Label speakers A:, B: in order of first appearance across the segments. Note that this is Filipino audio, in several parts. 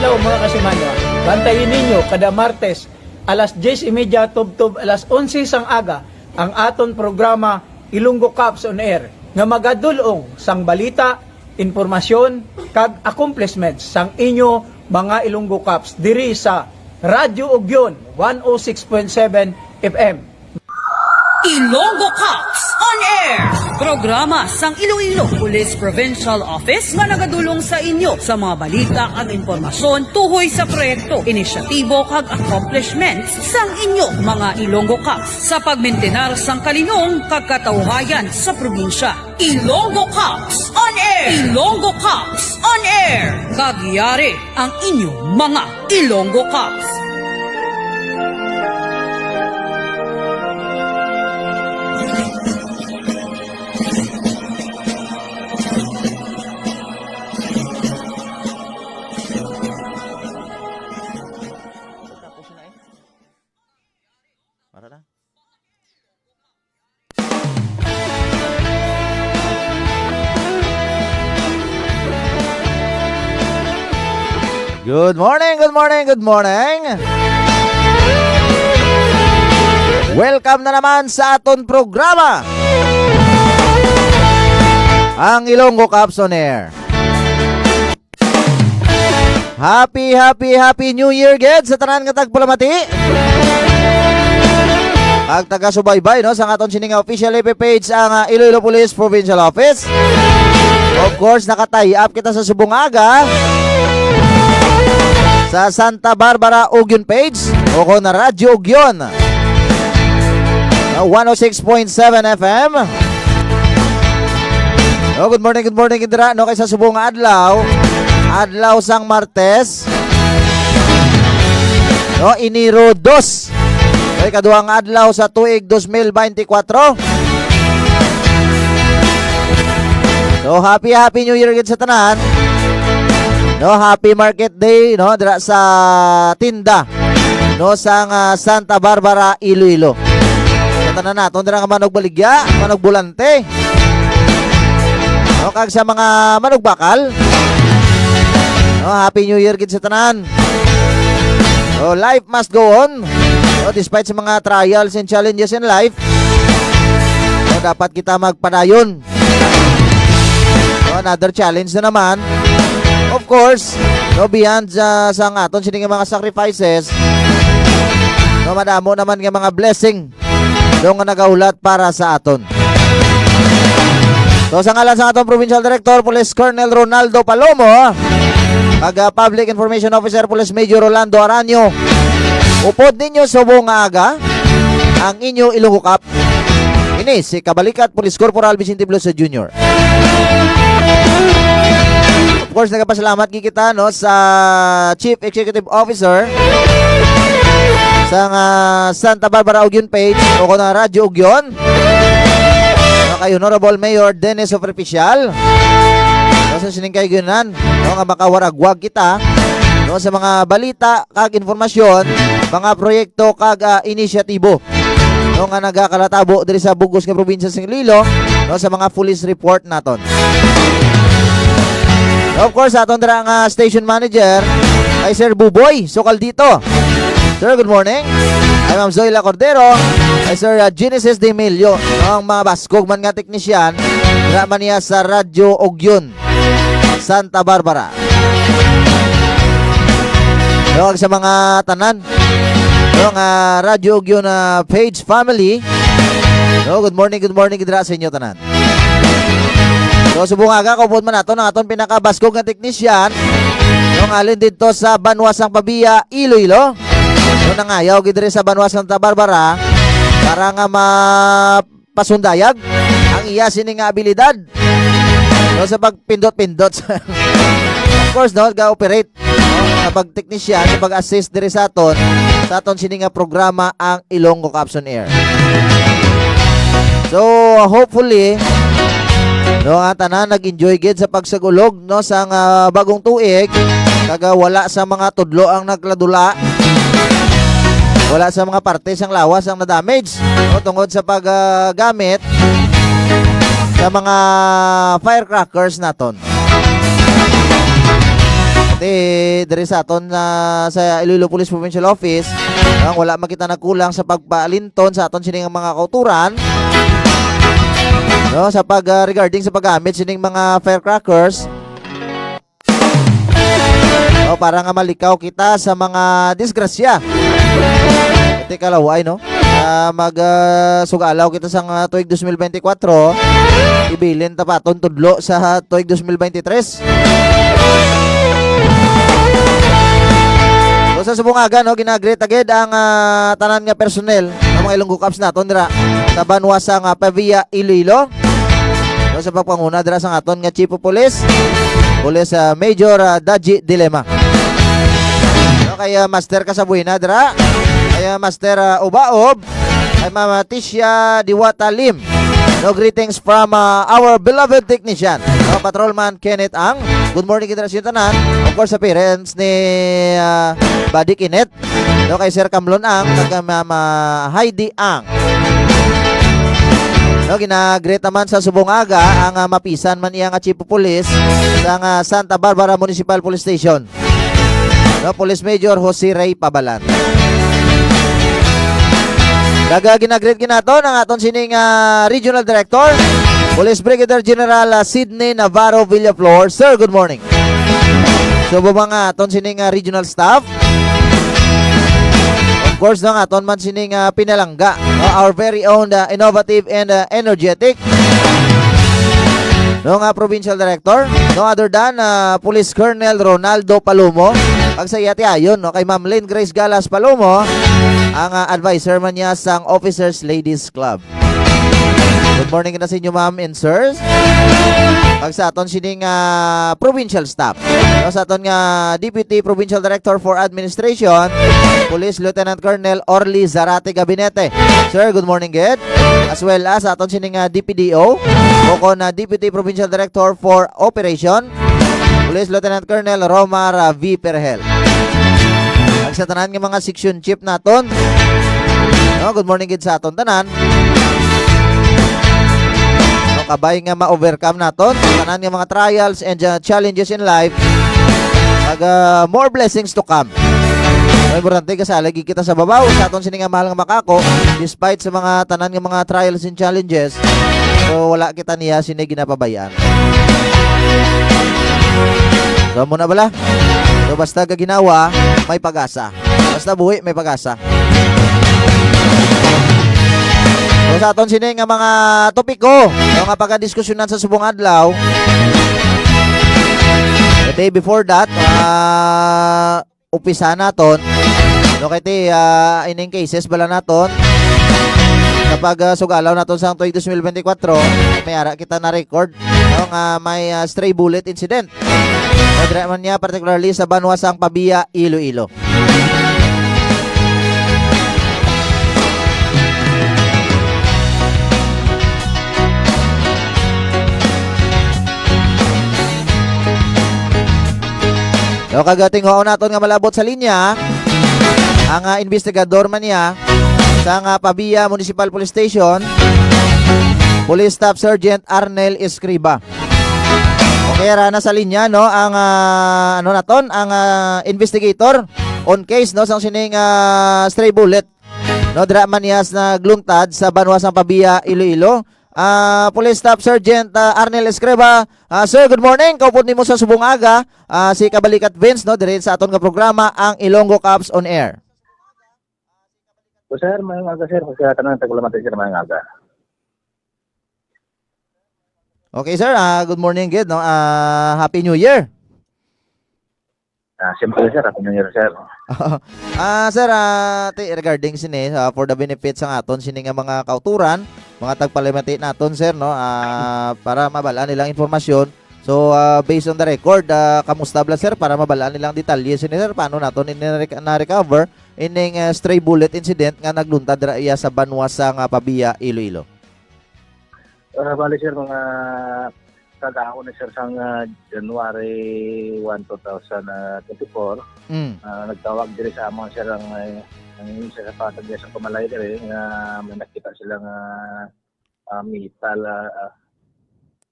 A: adlaw mga kasimanyo. Bantayin ninyo kada Martes alas 10:30 tubtob alas 11 sang aga ang aton programa Ilonggo Caps on Air nga magadulong sang balita, informasyon kag accomplishments sang inyo mga Ilonggo Caps diri sa Radyo Ugyon 106.7 FM.
B: Ilonggo Caps on Air! Programa sang Iloilo Police Provincial Office nga nagadulong sa inyo sa mga balita at impormasyon tuhoy sa proyekto, inisyatibo kag accomplishments sang inyo mga Ilonggo Caps sa pagmentenar sang kalinong kag katawhayan sa probinsya. Ilonggo Caps on Air! Ilonggo Caps on Air! Kagyari ang inyo mga Ilonggo Caps.
C: Good morning, good morning, good morning. Welcome na naman sa aton programa, ang Ilonggo Caps on Air. Happy New Year, ged sa tanan nga tagpalamati. Ang taga-subaybay no sa aton sining official FB page ang Iloilo Police Provincial Office. Of course, naka-tie up kita sa Subong Aga sa Santa Barbara Ugyon page o ko na Radyo Ugyon 106.7 FM. Good morning Indra no kay sa subong adlaw sang Martes no Enero 2 kay kaduhang adlaw sa tuig 2024. So happy New Year gid sa tanan. No, happy market day no dira sa tinda no sang Santa Barbara Iloilo. Sa tanan naton dira nga manog baligya, manog bulante. No kag sa mga manog bakal. No, happy New Year gid sa tanan. So life must go on. No, despite sa mga trials and challenges in life. No, dapat kita magpadayon. No, another challenge na naman. Of course, no, beyond sa aton sining mga sacrifices, no, madamo naman nga mga blessing do nga nagaulat para sa aton. So sa ngalan sa aton Provincial Director Police Colonel Ronaldo Palomo, Public Information Officer Police Major Rolando Aranyo, upod ninyo subong aga ang inyo Ilonggo Cap. Ini si Kabalikat Police Corporal Vicente Blosa Jr. Of course, nagpasalamat kita no sa Chief Executive Officer sa Santa Barbara Ugyon page o ko na Radyo Ugyon. No, kay Honorable Mayor Dennis Official. No, sa sining kaygunan, no nga makawaragwag kita no sa mga balita kag informasyon, mga proyekto kag inisyatibo. No nga nagakalatabo diri sa bugos nga probinsya sa Iloilo no sa mga police report naton. Of course, aton dira nga station manager ay Sir Buboy Sokal dito. Sir, good morning. Ay Ma'am Zoila Cordero, ay Sir Genesis De Emilio, ang mga baskog man nga teknisyan dira man niya sa Radyo Ugyon Santa Barbara. Tawag sa mga tanan ang Radyo Ugyon page family. So, good morning dira sa inyo tanan. So subong aga kupod man nato ng aton pinakabaskog nga teknisyan yung alin dito sa Banwasang Pabia, Iloilo. So nangayaw gid diri sa Banwasang Santa Barbara para nga mapasundayag ang iya sini nga abilidad. So sa pagpindot-pindot of course no ga-operate sa pagteknisyan, sa pag-assist diri sa aton sini nga programa ang Ilonggo Caps on Air. So hopefully no ang tanan nag-enjoy gid sa pagsagulog no sa bagong tuig kaga wala sa mga tudlo ang nagladula, wala sa mga parte sang lawas ang na-damage no tungod sa paggamit sa mga firecrackers naton. Diri sa aton sa Iloilo Police Provincial Office, wala makita nagkulang sa pagpaalinton sa aton sining mga kauturan. No, sa regarding sa paggamit sining mga firecrackers. No, para nga malikaw kita sa mga disgrasya. Iti kalaway, no? Sugalaw kita sa tuig 2024, ibilin tapaton tudlo sa tuig 2023. So sa subungaga, no, ginagreet agad ang tanan nga personnel ng mga Ilonggo Cops naton dira sa Banwasang Pavia, Iloilo. So, sa pagpanguna dira sa aton nga Chief of Police, Police Major Daji Dilema. No, kay Master Kasabuena dira, kay Master Ubaob, kay Mama Tisha Diwata Lim. No, greetings from our beloved technician, no, Patrolman Kenneth Ang. Good morning kita sa tanan. Of course, sa parents ni Buddy Kinet. No, kay Sir Kamlon Ang, kay Mama Heidi Ang. No, ginagreet naman sa Subungaga ang mapisan man iyang Chief of Police sa Santa Barbara Municipal Police Station. No, Police Major Jose Ray Pabalan. Ginagreet ginaton ang aton sining Regional Director, Police Brigadier General Sidney Navarro Villaflor. Sir, good morning. So, mga aton sining regional staff. Of course, no, aton man sining pinalangga, no, our very own innovative and energetic no, Provincial Director, no other than Police Colonel Ronaldo Palomo. Pagsayati ayon, no, kay Ma'am Lynn Grace Galas Palomo, ang advisor man niya sa Officers Ladies Club. Good morning na sa inyo, ma'am and sirs. Pag sa aton sining provincial staff, no, sa aton nga Deputy Provincial Director for Administration, Police Lieutenant Colonel Orly Zarate Gabinete. Sir, good morning, good. As well as aton sining DPDO, o na Deputy Provincial Director for Operation, Police Lieutenant Colonel Romar V. Perhel. Ang sa tanan nga mga section chief naton, no, good morning gid sa aton tanan. No, kabay nga ma-overcome naton tanan nga mga trials and challenges in life. More blessings to come. No, importante kasali kita sa babaw sa aton sining mahal nga makako despite sa mga tanan nga mga trials and challenges. So wala kita niya sini ginapabayaan. So muna bala. So basta ginawa, may pag-asa. Basta buhi, may pag-asa. So sa aton sini nga mga topiko, nga pagka-diskusyonan sa subong adlaw. The day before that, upisa naton. No kay ining cases bala naton. Kapag sugalaw naton sa tuig 2024, may ara kita na record nga may stray bullet incident. Nadra man niya particularly sa Banwasang Pavia, Iloilo. So kagating ho naton nga malabot sa linya ang investigador man niya sa Pavia Municipal Police Station, Police Staff Sergeant Arnel Escriba. Okay, ra sa linya no ang ang investigator on case no sang sining stray bullet no dra man niya na glungtad sa Banwasang Pavia, Iloilo. Police Staff Sergeant Arnel Escriba. Sir, good morning. Kaupod nimo sa Subungaga, si Kabalikat Vince no dire sa aton nga programa ang Ilonggo Cops on Air.
D: So, sir, mayang aga, sir. Kasi tanan tagulamatay, sir, mayang aga.
C: Okay, sir. Good morning, good. No? Happy New Year.
D: Siyempre, sir. Happy New Year, sir.
C: Sir, regarding sini, for the benefits ng aton, sini nga mga kauturan, mga tagpalimati naton, sir, no? Para mabalaan nilang informasyon. So, based on the record, kamusta bla, sir? Para mabalaan nilang detalye, sini, sir, paano naton na-recover ining stray bullet incident nga nagluntad iya sa Banwasang Pavia, Iloilo.
D: Bali, sir, mga kagahon na, sir, sang January 1, 2024. Nagtawag diri sa amon, sir, ang isa sa patag niya sa Kumalay diri nga may nakita silang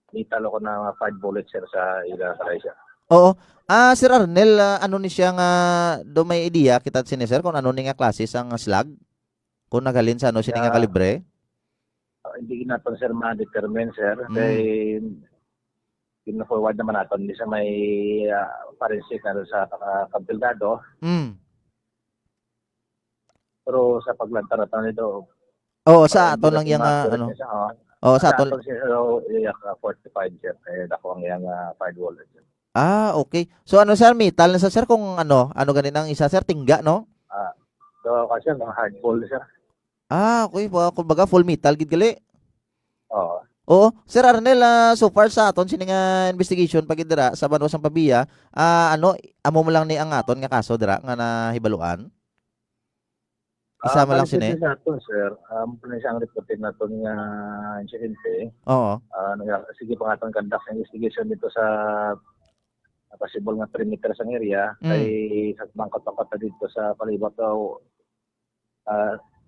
D: metal ako na 5 bullets, sir, sa ila kalay siya.
C: Oo. Sir Arnel, ano ni siya nga do may idea kita sini sir kung ano ni nga klase sang slag? Kung nagalin sa ano sini nga kalibre?
D: Hindi natin sir ma-determine sir.
C: Mm.
D: Kay pina-forward naman natin hindi sa may forensic na sa kampildado.
C: Mm.
D: Pero sa paglanta natin nito,
C: Oo, sa aton lang yang ano. Oo, sa aton.
D: Sa sir, 45 sir. Kaya ako ang yung firewall.
C: Okay. So ano sir, metal na sa sir kung ano ganin ang isa sir, tingga no?
D: So kasi ang hardball sir.
C: Okay. Kumbaga full metal gid gali.
D: Oo.
C: Oo, Sir Arnel, so far sa aton sini nga investigation pagidira sa Banwasang Pabiya, amo mo lang ni ang aton nga kaso dira nga nahibaluan? Isama lang sini.
D: Sa aton sir, siyang reportin naton nga insidente.
C: Oo.
D: Sige pa nga conduct ng investigation dito sa possible nga perimeter sa area kay sa mangkot-mangkot dito sa palibot daw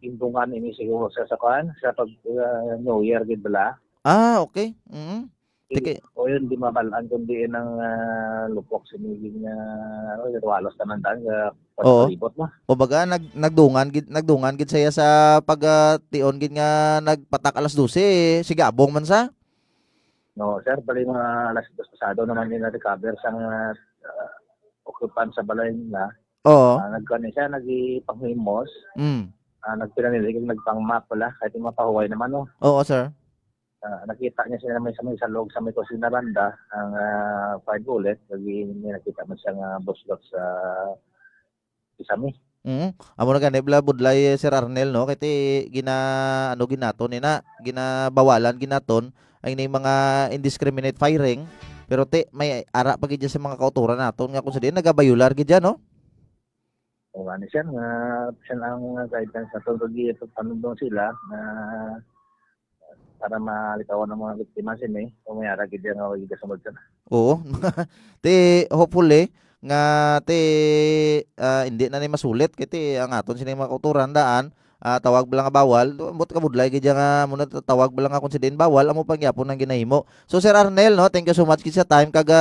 D: indungan ini siguro sa kan sa pag New Year gid bala.
C: Okay. Sige.
D: O yun di mabalaan kundi ng lupok siniging walos tanan-tanan nga palibot mo.
C: Kumbaga nagdungan gid saya sa pagtion gid nga nagpatak alas 12, sigabong man sa.
D: No, sir, bali mga alas 2 pasado naman yung na-recover sa occupant sa balay nila.
C: Oo.
D: Nagkani siya, nagipanglimos.
C: Mm.
D: Nagpang-map pala, kahit yung mapahuway naman, no.
C: Oo, sir.
D: Nakita niya siya naman sa may salog, sa may kusina banda, ang 5 bullet. Nakita mo siyang buslot sa isami.
C: Amo na gani bla budlay Sir Arnel no kay ginaton ginabawalan ginaton ay na mga indiscriminate firing pero may ara pagid sa mga kauturan naton nga kung sa diin nagabayular gid no.
D: O ano siya nga siya ang guidance sa tulugi ito panundong sila na para malikawan ng mga biktima sini umayara gid nga wagi kasunod sana.
C: Oo. Hopefully nga hindi na ni masulit kay ang aton sini mga kauturan daan tawag ba lang nga bawal ambot ka budlay gid nga muna tawag ba lang nga kung sa din bawal amo pangyapon nang ginahimo. So Sir Arnel no, thank you so much kid sa time kag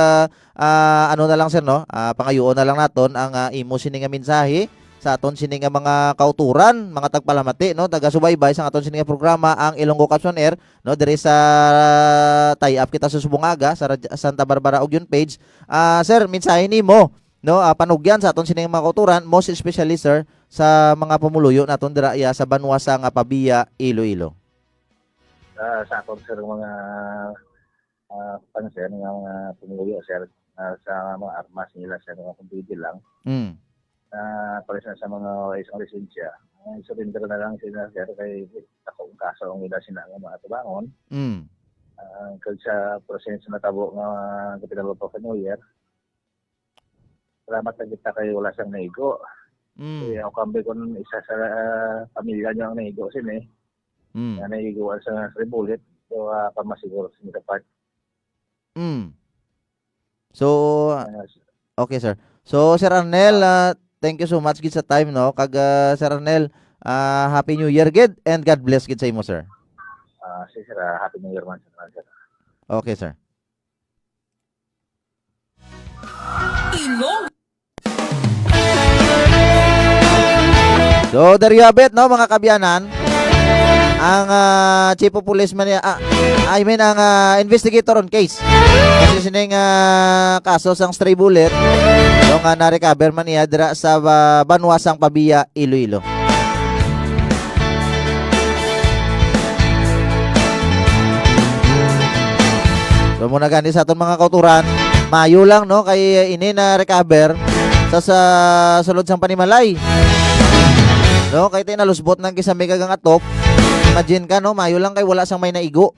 C: ano na lang sir no, pangayoon na lang naton ang imo sini nga mensahe sa aton sini nga mga kauturan, mga tagpalamati no, taga-subaybay sa aton sini nga programa ang Ilonggo Caps on Air no diri sa tie-up kita sa Subungaga sa Santa Barbara og yun page. Sir, mensahe nimo no, panugyan sa aton sini nga mga kauturan, most especially sir sa mga pamuluyo naton dira sa Banwasang Pabiya, Iloilo.
D: Sa aton sir mga sir nga mga pamuluyo sir sa mga armas nila sa mga kumpidi lang. Para sa mga isang lisensya, surrender na lang sila sir kay akong kaso ang nila sila nga mga tubangon. Kag sa proseso na tabo nga kapital pa sa New Year. Salamat na kita kay wala siyang naigo. Kaya ako kambi ko isa sa pamilya niya ang naigo sini. Naigo sa 3 bullet. So pamasiguro sa mga part.
C: So okay sir. So Sir Arnel, thank you so much gid sa time no. Kag Sir Arnel, Happy New Year gid and God bless gid sa imo sir.
D: Sir, Happy New Year man sir.
C: Okay sir. So there you have it no mga kabyanan. Ang Chief of Police man ang investigator on case. Kasi sining kaso sang stray bullet so nga na-recover man niya dira sa Banwasang Pabiya, Iloilo. So muna gani sa aton mga kauturan, mayo lang no kay ini na recover sa sulod sang Panimalay. No, kay tayo nalusbot ng kisame kagang atop. Imagine ka no, mayo lang kay wala sang may naigo.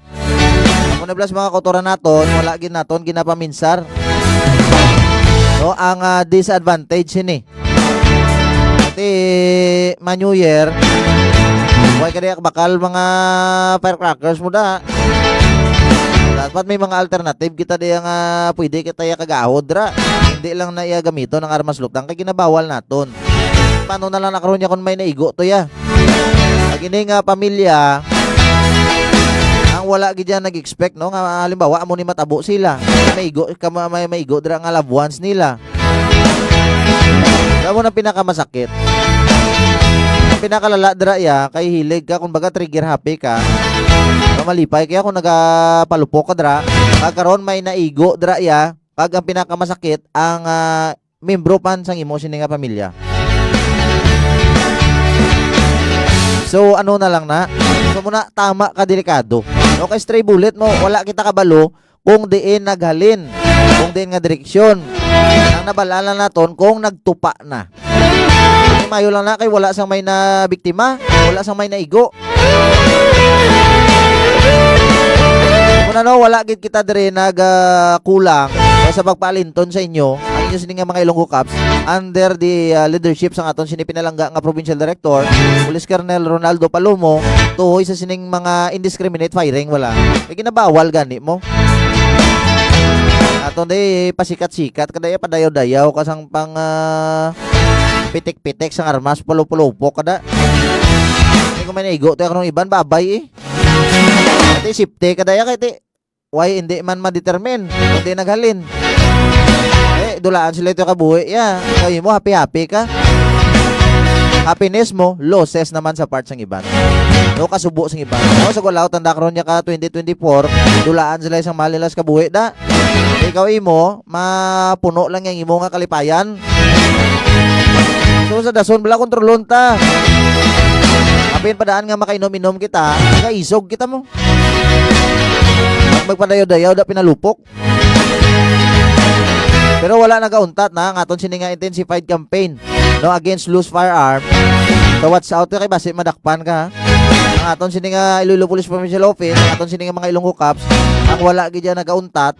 C: Kung na plus mga kauturan naton, wala gid naton ginapaminsar. No, ang disadvantage ini. Kasi New Year, huwag kaya bakal mga firecrackers mo da. Dapat may mga alternative kita diya nga pwede kita ya kagahod ra. Hindi lang na iya gamito ng armas luptang kay ginabawal naton. Paano na lang nakaroon niya kung may naigo to ya. Pag ini nga pamilya ang wala gid yan nag-expect no nga halimbawa amo ni matabo sila. May maigo dira nga loved ones nila. Kamo na pinakamasakit. Ang pinakalala dira ya kay hilig ka kumbaga trigger happy ka. Malipay kaya kung nagapalupok ka dira, kagkaron may naigo dira ya, kag ang pinakamasakit ang membro pan sang imo sini nga pamilya. So ano na lang na, so muna tama ka delikado. No kay stray bullet mo, wala kita kabalo kung diin naghalin, kung diin nga direksyon. Ang nabalala naton kung nagtupa na. Kay mayo lang na kay wala sang may na biktima, wala sang may naigo. Kung ano, wala gid kita dire nagkulang sa pagpalinton sa inyo ang inyo sini nga mga Ilonggo Caps under the leadership sang aton sini pinalangga nga provincial director Police Colonel Ronaldo Palomo tuhoy sa sining mga indiscriminate firing wala kay ginabawal gani mo aton day pasikat-sikat kaday padayaw-dayaw kasang pang pitik-pitik sang armas pulo-pulupok kada kay kung may naigo tayo kanong iban babay ati safety kadaya kay ti why hindi man ma-determine hindi naghalin dulaan sila ito kabuhi kayo mo happy ka happiness mo losses naman sa part sang iban no kasubo sang iban no sa gulaw tanda karon nya ka 2024 dulaan sila isang malilas kabuhi da ikaw imo mapuno lang yang imo nga kalipayan so sa dason bala kontrolon ta apin padaan nga makainom-inom kita kaisog kita mo magpadayo-dayaw da pinalupok. Pero wala nagauntat na ang aton sini nga intensified campaign no against loose firearm. So watch out kay base madakpan ka ha. Ang aton sini nga Iloilo Police Provincial Office, ang aton sini nga mga Ilonggo Caps, ang wala gid yan nagauntat.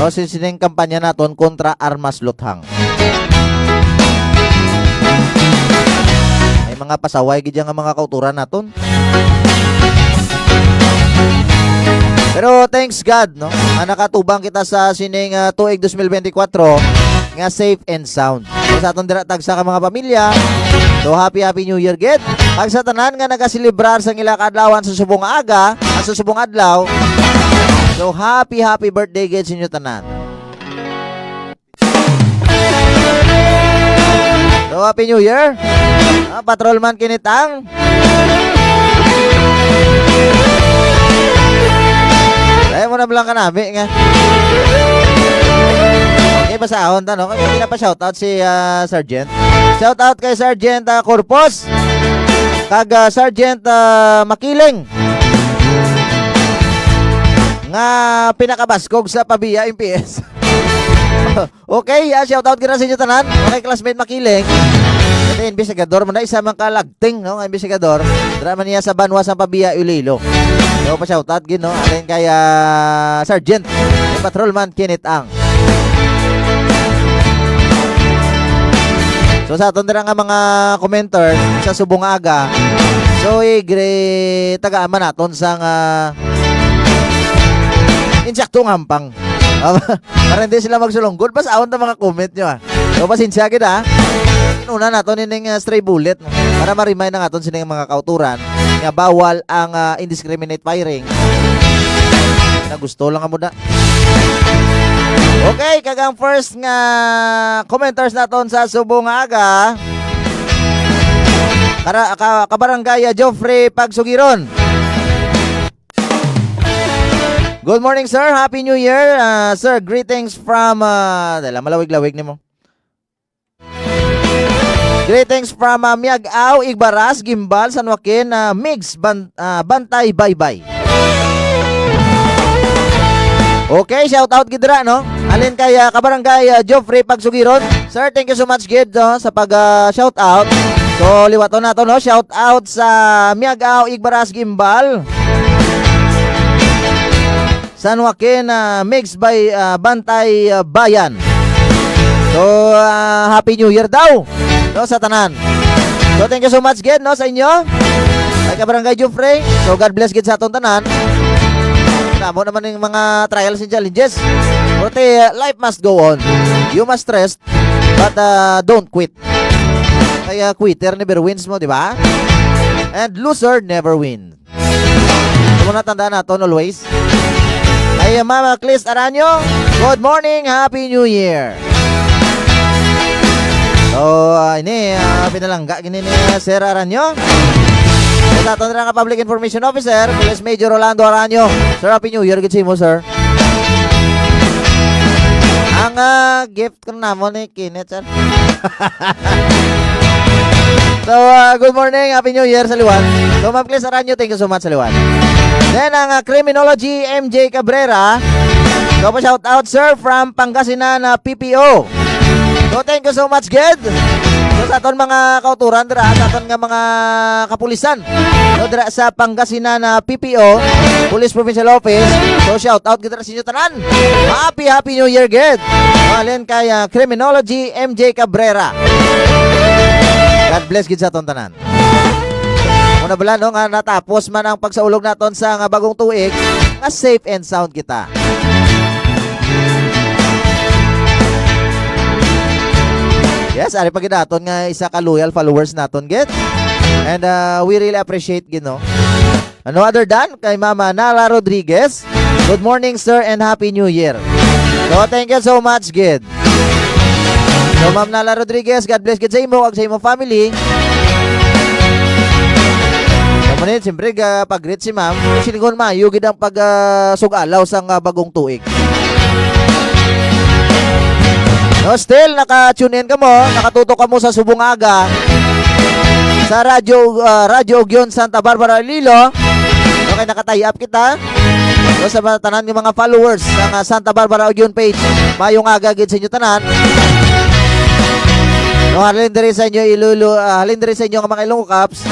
C: No sining kampanya naton kontra armas luthang. May mga pasaway gid nga mga kauturan naton. Pero thanks God no nakatubang kita sa sining tuig 2024 nga safe and sound. So sa aton dira tagsa ka mga pamilya. So happy New Year gid. Pag sa tanan nga nagaselebrar sa ila kadlawan sa subong aga, sa subong adlaw. So happy birthday gid sa inyo tanan. So happy New Year. Patrolman kinitang. Ay mo na bilang ka namin nga. Okay, pasahon ta no. Kaya na pa shoutout si Sergeant. Shoutout kay Sergeant Corpus. Kag Sergeant Makiling. Nga pinakabaskog sa Pabia MPS. Okay, shoutout gina sa inyo tanan. Okay, classmate Makiling. Ito investigador man na isa man kalagting no, investigador. Dra man niya sa Banwa sa Pabia Iloilo. So pa shoutout gid no, alin kay Sergeant Patrolman Kenneth Ang. So sa aton dira nga mga commenters sa subong aga. So taga-ama naton sang insaktong hampang. Para hindi sila magsulunggol pas aon ta mga comment nyo So pasensya gid Una naton ining stray bullet no? Para ma-remind na aton sining mga kauturan nga bawal ang indiscriminate firing. Na gusto lang mo da. Okay, kagang first nga commenters naton sa subong aga. Kabarangay Joffrey Pagsugiron. Good morning, sir. Happy New Year. Sir, greetings from malawig-lawig nimo. Greetings from Miag-Aw, Igbaras, Gimbal, San Joaquin, Migs, Bantay, bye-bye. Okay, shout out gidra no. Alin kay kabarangay Joffrey Pagsugiron. Sir, thank you so much gid sa pag shout out. So liwaton nato no, shout out sa Miag-Aw, Igbaras, Gimbal, San Joaquin, Migs by Bantay, Bayan. So Happy New Year daw no sa tanan. So thank you so much gid no sa inyo. Kay kabarangay Joffrey. So God bless gid sa aton tanan. Namo naman yung mga trials and challenges. But life must go on. You must rest, but don't quit. Kaya quitter never wins mo, di ba? And loser never win. Ito muna tandaan natin always. Ay, Mama Clis Aranyo, good morning, Happy New Year. So, ini, pinalangga, gini ni Sir Aranyo. Ito na nga Public Information Officer, Police Major Rolando Aranyo. Sir, Happy New Year, good mo, sir. Ang gift ko na mo ni Kenneth, sir. So, good morning, Happy New Year sa Liwan. So, Ma'am Clis Aranyo, thank you so much sa Liwan. Then, ang Criminology, MJ Cabrera. So, shout out, sir, from Pangasinan PPO. So, thank you so much, Ged. So, sa aton mga kauturan, dira, sa aton nga mga kapulisan. So, dira sa Pangasinan PPO, Police Provincial Office. So, shout out kita sa inyo tanan. Happy New Year, Ged. Malin kay Criminology, MJ Cabrera. God bless, Ged, sa aton tanan. Una bala no nga natapos man ang pagsaulog naton sa nga bagong tuig, nga safe and sound kita. Yes, ari pagid naton nga isa ka loyal followers naton gid. And we really appreciate gid no. No other than kay Mama Nala Rodriguez. Good morning, sir, and Happy New Year. So thank you so much, gid. So Ma'am Nala Rodriguez, God bless gid sa imo ag sa imo family. Manit, siyempre, pag-greet si ma'am, sinigon mayo, gid ang pag-sugalaw sa bagong tuig. No, still, naka-tune in ka mo, nakatutok ka mo sa Subungaga, sa Radyo Ogyon Santa Barbara, Lilo. Okay, nakatay up kita. So, sa mga tanan ng mga followers ng Santa Barbara Ogyon page, mayong aga, gid sa inyo tanan. No, halin diri sa inyo halin diri sa inyo ang mga Ilonggo Caps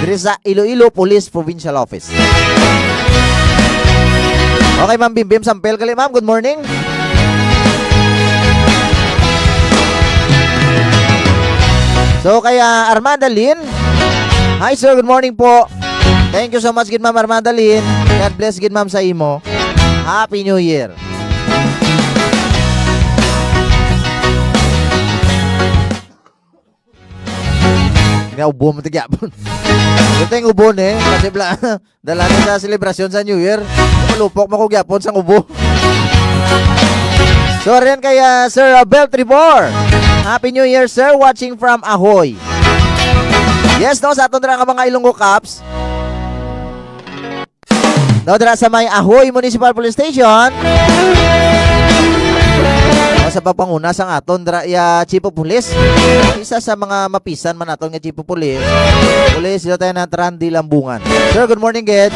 C: diri sa Iloilo Police Provincial Office. Okay, Ma'am Bimbim Sampel kali, ma'am. Good morning. So, kaya Armanda Lynn. Hi, sir. Good morning po. Thank you so much, gid Ma'am Armanda Lynn. God bless, gid Ma'am, sa imo. Happy New Year. Nga ubo mo tigyapon. Ito yung ubo ni. Kasi dala na sa selebrasyon sa New Year. Malupok mo ko gyapon sa ubo. So rin kay Sir Bel Tribor. Happy New Year, sir. Watching from Ahoy. Yes, no, sa aton dira nga mga Ilonggo Caps. No, dira sa may Ahoy Municipal Police Station. Sa pagpanguna sang aton dra ya Chief of Police, isa sa mga mapisan man aton nga Chief of Police sila tayo na Randy Lambungan. Sir, good morning, gid.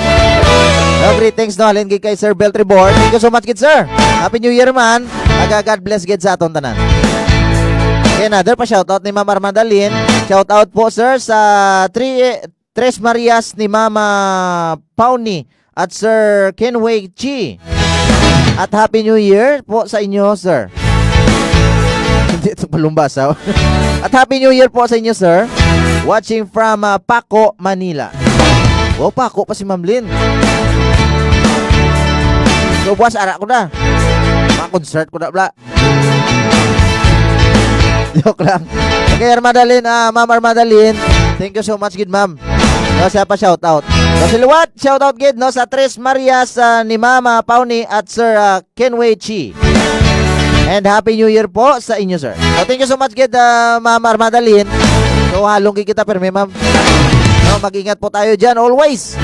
C: Greetings no halin gid kay Sir Bel Tribor. Thank you so much, gid, sir. Happy New Year, man. God bless, gid, sa aton tanan. Okay, another pa shoutout ni Mama Armanda Lynn. Shoutout po, sir, sa Tres Marias ni Mama Pauni at Sir Kenway Chi. At Happy New Year po sa inyo, sir. Hindi ito palumbasaw. At Happy New Year po sa inyo, sir. Watching from Paco, Manila. Wow, Paco pa si Ma'am Lynn. So, buwas, ara ko na. Ma-concert ko na, bla. Joke lang. Okay, Armanda Lynn, Ma'am Armanda Lynn. Thank you so much, gid, ma'am. No, siya pa shoutout. So, siluwat, shoutout, gid, no, sa Tres Marias ni Mama Pauni at Sir Kenway Chi. And Happy New Year po sa inyo, sir. So, thank you so much, gid, Ma'am Armanda Lynn. So, halong kita perme, ma'am. No, mag-ingat po tayo dyan, always.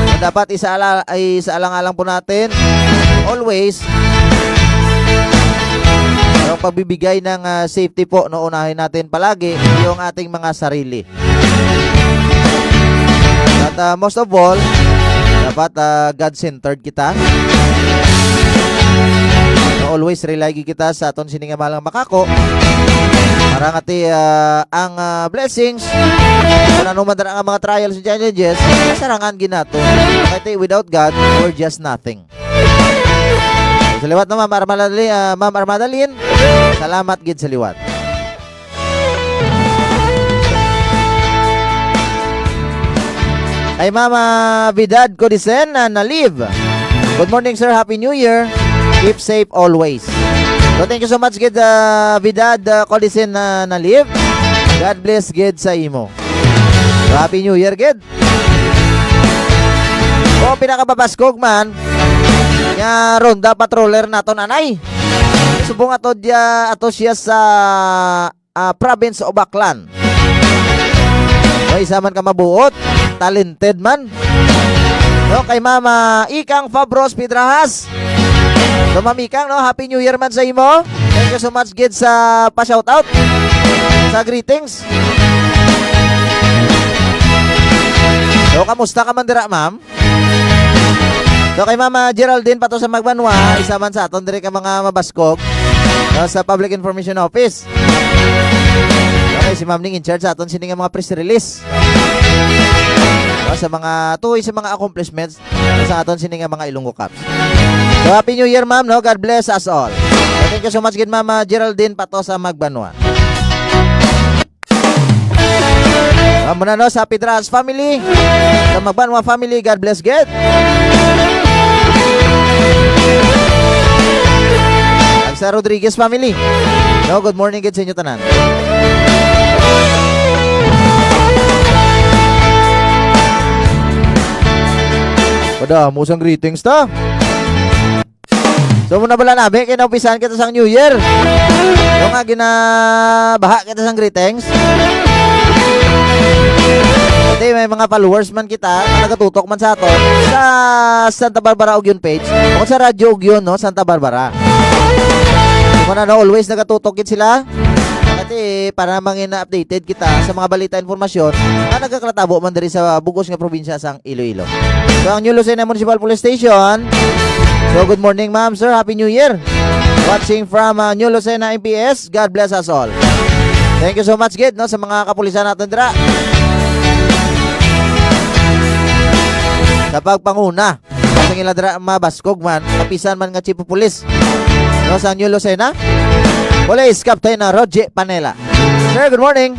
C: So, dapat isaalang-alang po natin, always, yung pagbibigay ng safety po, no, unahin natin palagi yung ating mga sarili. At most of all, dapat God-centered kita. Always rely kita sa aton sininga malang makako para ngati ang blessings kung ano man ang mga trials and challenges sarangan ginato. Kaya without God, we're just nothing. So, sa liwat na Ma'am Armanda Lynn, salamat gid sa liwat. Ay Mama Vidad Codicen na live. Good morning, sir. Happy New Year. Keep safe always. So thank you so much, gid, Vidad Codicen na live. God bless, gid, sa imo. Happy New Year, gid. O pinakababaskog man nya ronda patroller naton anay. Subong ato siya sa province of Baclan. O isa man ka mabuot, talented man. No, kay Mama Ikang Fabros Pidrahas. So Ma'am Ikang, no, Happy New Year man sa imo. Thank you so much gid sa pa-shoutout, sa greetings. So kamusta ka man dira, ma'am? So kay Mama Geraldine pato sa Magbanwa, isa man sa aton diri ka mga mabaskog, no, sa Public Information Office. Okay, si Ma'am ning in charge sa aton sini nga mga press release. No, sa mga tuhoy sa mga accomplishments sa aton sini nga mga Ilonggo Cups. So Happy New Year, ma'am, no? God bless us all. So, thank you so much gid Mama Geraldine pato sa Magbanwa. Muna no sa Pidrahas family, sa Magbanwa family, God bless gid. Sa Rodriguez family, no, good morning gid sa inyo tanan. Pada musang greetings ta. So muna bala nabi kay naupisan kita sang New Year. No nga ginabaha kita sang greetings. Pati may mga followers man kita na nagatutok man sa aton sa Santa Barbara Ugyon page o sa Radyo Ugyon, no, Santa Barbara. So na always nagatutok gid sila. Kasi para mangina updated kita sa mga balita informasyon na nagkakatabo man diri sa bugos nga probinsya sang Iloilo. So ang New Lucena Municipal Police Station. So good morning, ma'am, sir, Happy New Year. Watching from New Lucena MPS. God bless us all. Thank you so much gid, no, sa mga kapulisan natin dira sa pagpanguna sa ila dira mabaskog man kapisan man nga chief of police, no, sa New Lucena Police Captain Roger Panela. Sir, good morning.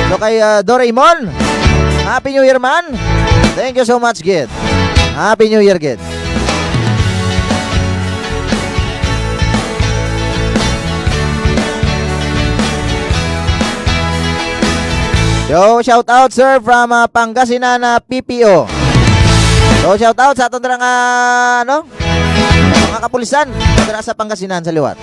C: So kay Doraemon, Happy New Year, man. Thank you so much gid. Happy New Year gid. Yo, shout out sir from Pangasinan PPO. So shout out sa aton dira nga ano, mga kapulisan dira sa Pangasinan sa liwat.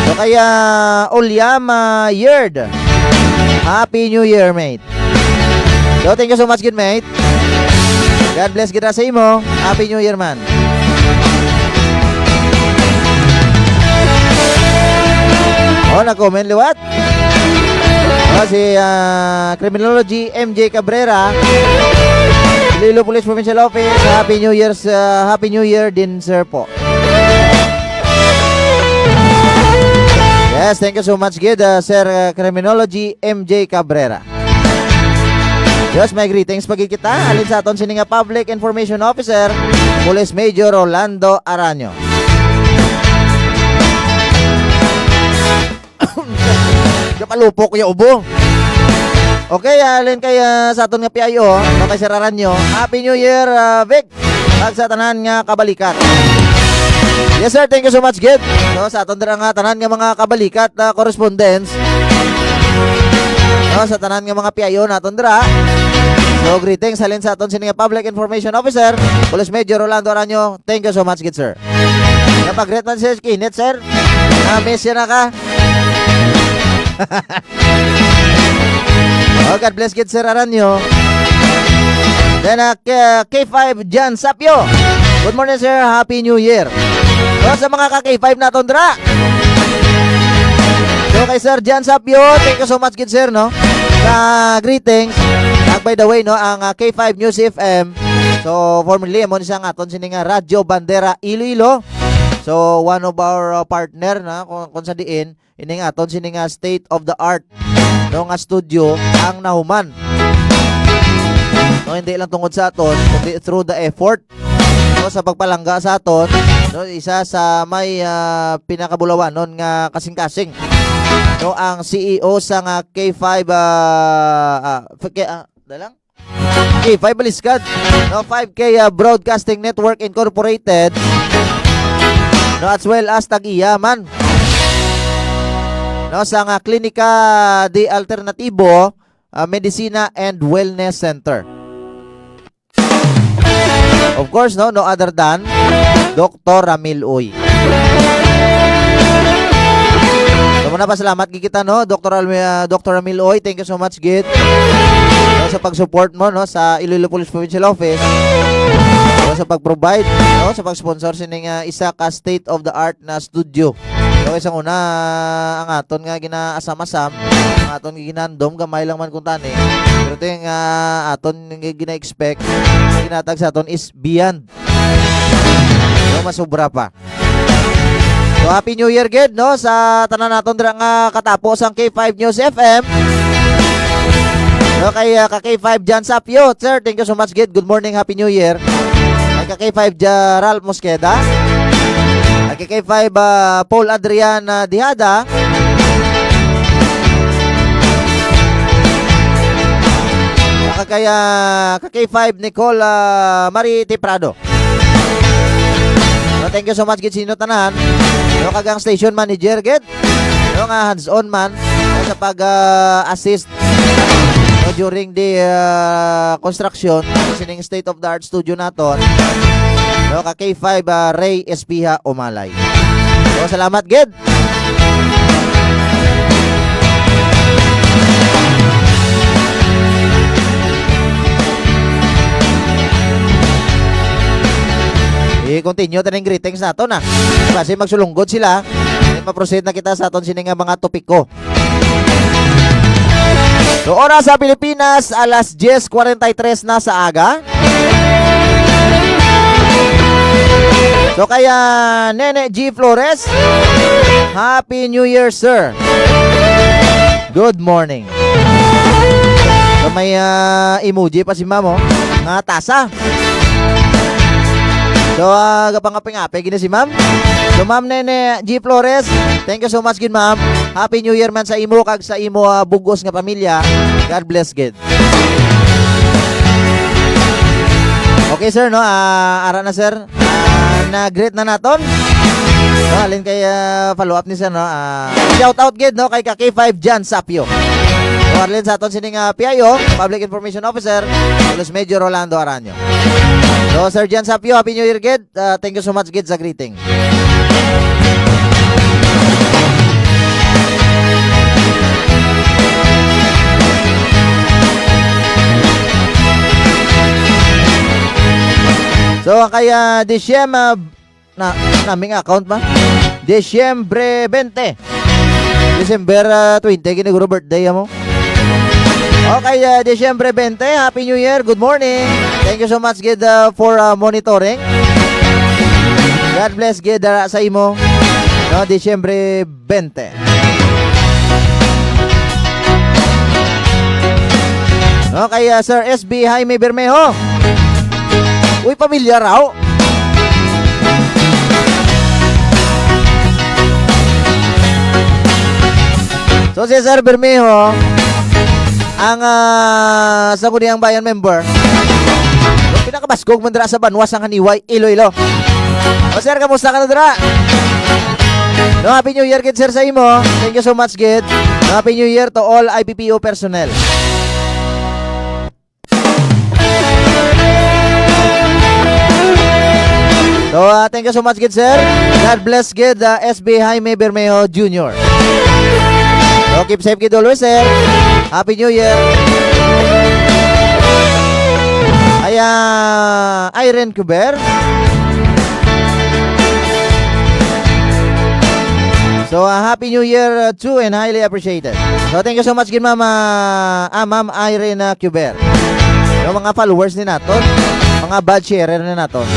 C: So kaya Ulyama Yerd, Happy New Year, mate. So thank you so much good, mate. God bless kita sa imo. Happy New Year, man. Oh, na-comment liwat. Oh, si Criminology MJ Cabrera, Iloilo Police Provincial Office. Happy New Year, Happy New Year din, sir po. Yes, thank you so much, good, Sir Criminology MJ Cabrera. Yes, may greetings pagi kita. Alin sa aton sininga Public Information Officer, Police Major Rolando Aranyo. Kapalupok ya ubo. Okay, alin kay sa aton nga PIO, no, kay Sir Aranyo. Happy New Year, Vic. Pag sa tanan nga kabalikat. Yes sir, thank you so much, Gid. No, sa aton dira nga tanan nga mga kabalikat na correspondence. No, sa tanan nga mga PIO naton dira. So greetings halin sa aton sininga Public Information Officer, Police Major Rolando Aranyo. Thank you so much, Gid, sir. Kapag-greet man sir Kinit, sir. Miss na ka. Oh, God bless, Gid, Sir Aranyo. Then K5 Jan Sapio. Good morning, sir. Happy New Year. So sa mga ka-K5 na tondra. So kay Sir Jan Sapio, thank you so much, Gid, sir, no, sa greetings. By the way, no, ang K5 News FM. So formerly mo siyang aton sininga Radyo Bandera Iloilo. So one of our partner na kung sa diin ining aton sininga state of the art no nga studio ang nahuman. No, hindi lang tungod sa aton, kundi through the effort no, sa pagpalangga sa aton, no, isa sa may pinakabulawan non nga kasing-kasing no ang CEO sa nga K5 dalang K5 Baliskad no 5K Broadcasting Network Incorporated. No, as well as tag-iya man. No, sa nga Klinika de Alternativo Medicina and Wellness Center. Of course, no other than Dr. Ramil Uy. So muna pa salamat kita no Dr. Ramil Uy. Thank you so much gid no, sa pag-support mo no sa Iloilo Police Provincial Office. No, sa pag-provide no sa pag-sponsor sining isa ka state of the art na studio. So isang una ang aton nga ginaasam-asam, ang aton ginandom gamay lang man kung tani. Pero ito yung aton gina-expect ginatag sa aton is beyond. No, masubra pa. So Happy New Year gid no sa tanan naton dira nga katapos ang K5 News FM. No kay ka K5 Jan Sapio, sir, thank you so much gid. Good morning, Happy New Year. Kay ka K5 Ralph Mosqueda. Kay K5 Paul Adrian Dihada. Kaya K5 Nicole Marie Tiprado. No, thank you so much gid sino tanan. No kagang station manager gid. No nga hands-on man sa pag-assist no, during the construction sining state of the art studio naton. No ka K5 Ray Espiha Umalay. So salamat gid. I-continue taning greetings nato na. Kasi magsulunggod sila. Ma-proceed na kita sa aton sining mga topiko. So oras sa Pilipinas alas 10:43 na sa aga. So kaya Nene G Flores, Happy New Year sir. Good morning. So may emoji pa si ma'am nga tasa. So, kapangaping-ape, gina si ma'am. So, ma'am Nene G. Flores, thank you so much, gin ma'am. Happy New Year man sa imo, kag sa imo bugos nga pamilya. God bless, gid. Okay, sir, no? Ara na, sir. Na-greet na naton. So, alin kay follow-up ni sir, no? Shout out, gid, no? Kay K5 Jan Sapio. So, alin sa aton sining PIO, Public Information Officer, Carlos Major Rolando Aranyo. So, Sir Jan Sapio, Happy New Year, Gid. Thank you so much, Gid, sa greeting. So, kaya naming account ba? Disyembre 20. December 20, giniguro birthday mo. Okay, Disyembre 20, Happy New Year, good morning. Thank you so much, Gid, for monitoring. God bless, Gid, sa imo. No, Disyembre 20. Okay, Sir SB Jaime Bermejo. Uy, pamilyar raw. So, si Sir Bermejo, ang sa Kuniyang Bayan member, yung pinakabaskog man dira sa Banwas ang Haniway, Iloilo. O sir, kamusta ka na dira? No, Happy New Year, Gid, sir, sa imo. Thank you so much, Gid. No, Happy New Year to all IPPO personnel. So, thank you so much, Gid, sir. God bless, Gid, SB Jaime Bermejo Jr. So, keep safe, Gid, always, sir. Happy New Year. Ay, Irene Cuber. So, Happy New Year too and highly appreciated. So, thank you so much, Gid, Ma'am Irene Cuber. Yung mga followers ni naton, mga badge sharer ni naton.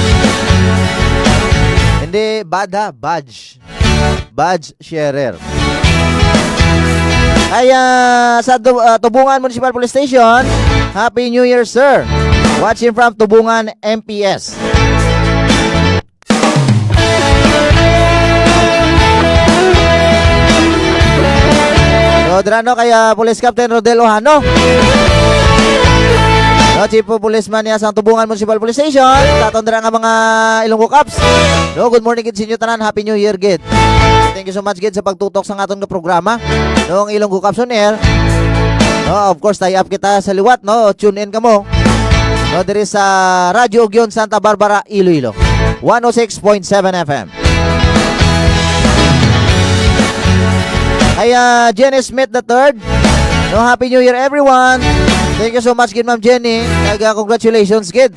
C: Hindi, badge. Badge sharer. Kaya sa Tubungan Municipal Police Station, Happy New Year, sir. Watching from Tubungan MPS. So, drano kaya Police Captain Rodel Ohano. No, No, Chief of Policeman niya sa Tubungan Municipal Police Station. Taton dira nga mga Ilonggo Caps. No, good morning gid sa inyo tanan. Happy New Year gid. Thank you so much gid sa pagtutok sa atong programa. No, ang Ilonggo Caps on air. No, of course, tie up kita sa liwat, no. Tune in kamo. No, diri sa Radyo Ugyon Santa Barbara, Iloilo. 106.7 FM. Kaya Jenny Smith III. No, Happy New Year everyone. Thank you so much gid Ma'am Jenny. Congratulations gid.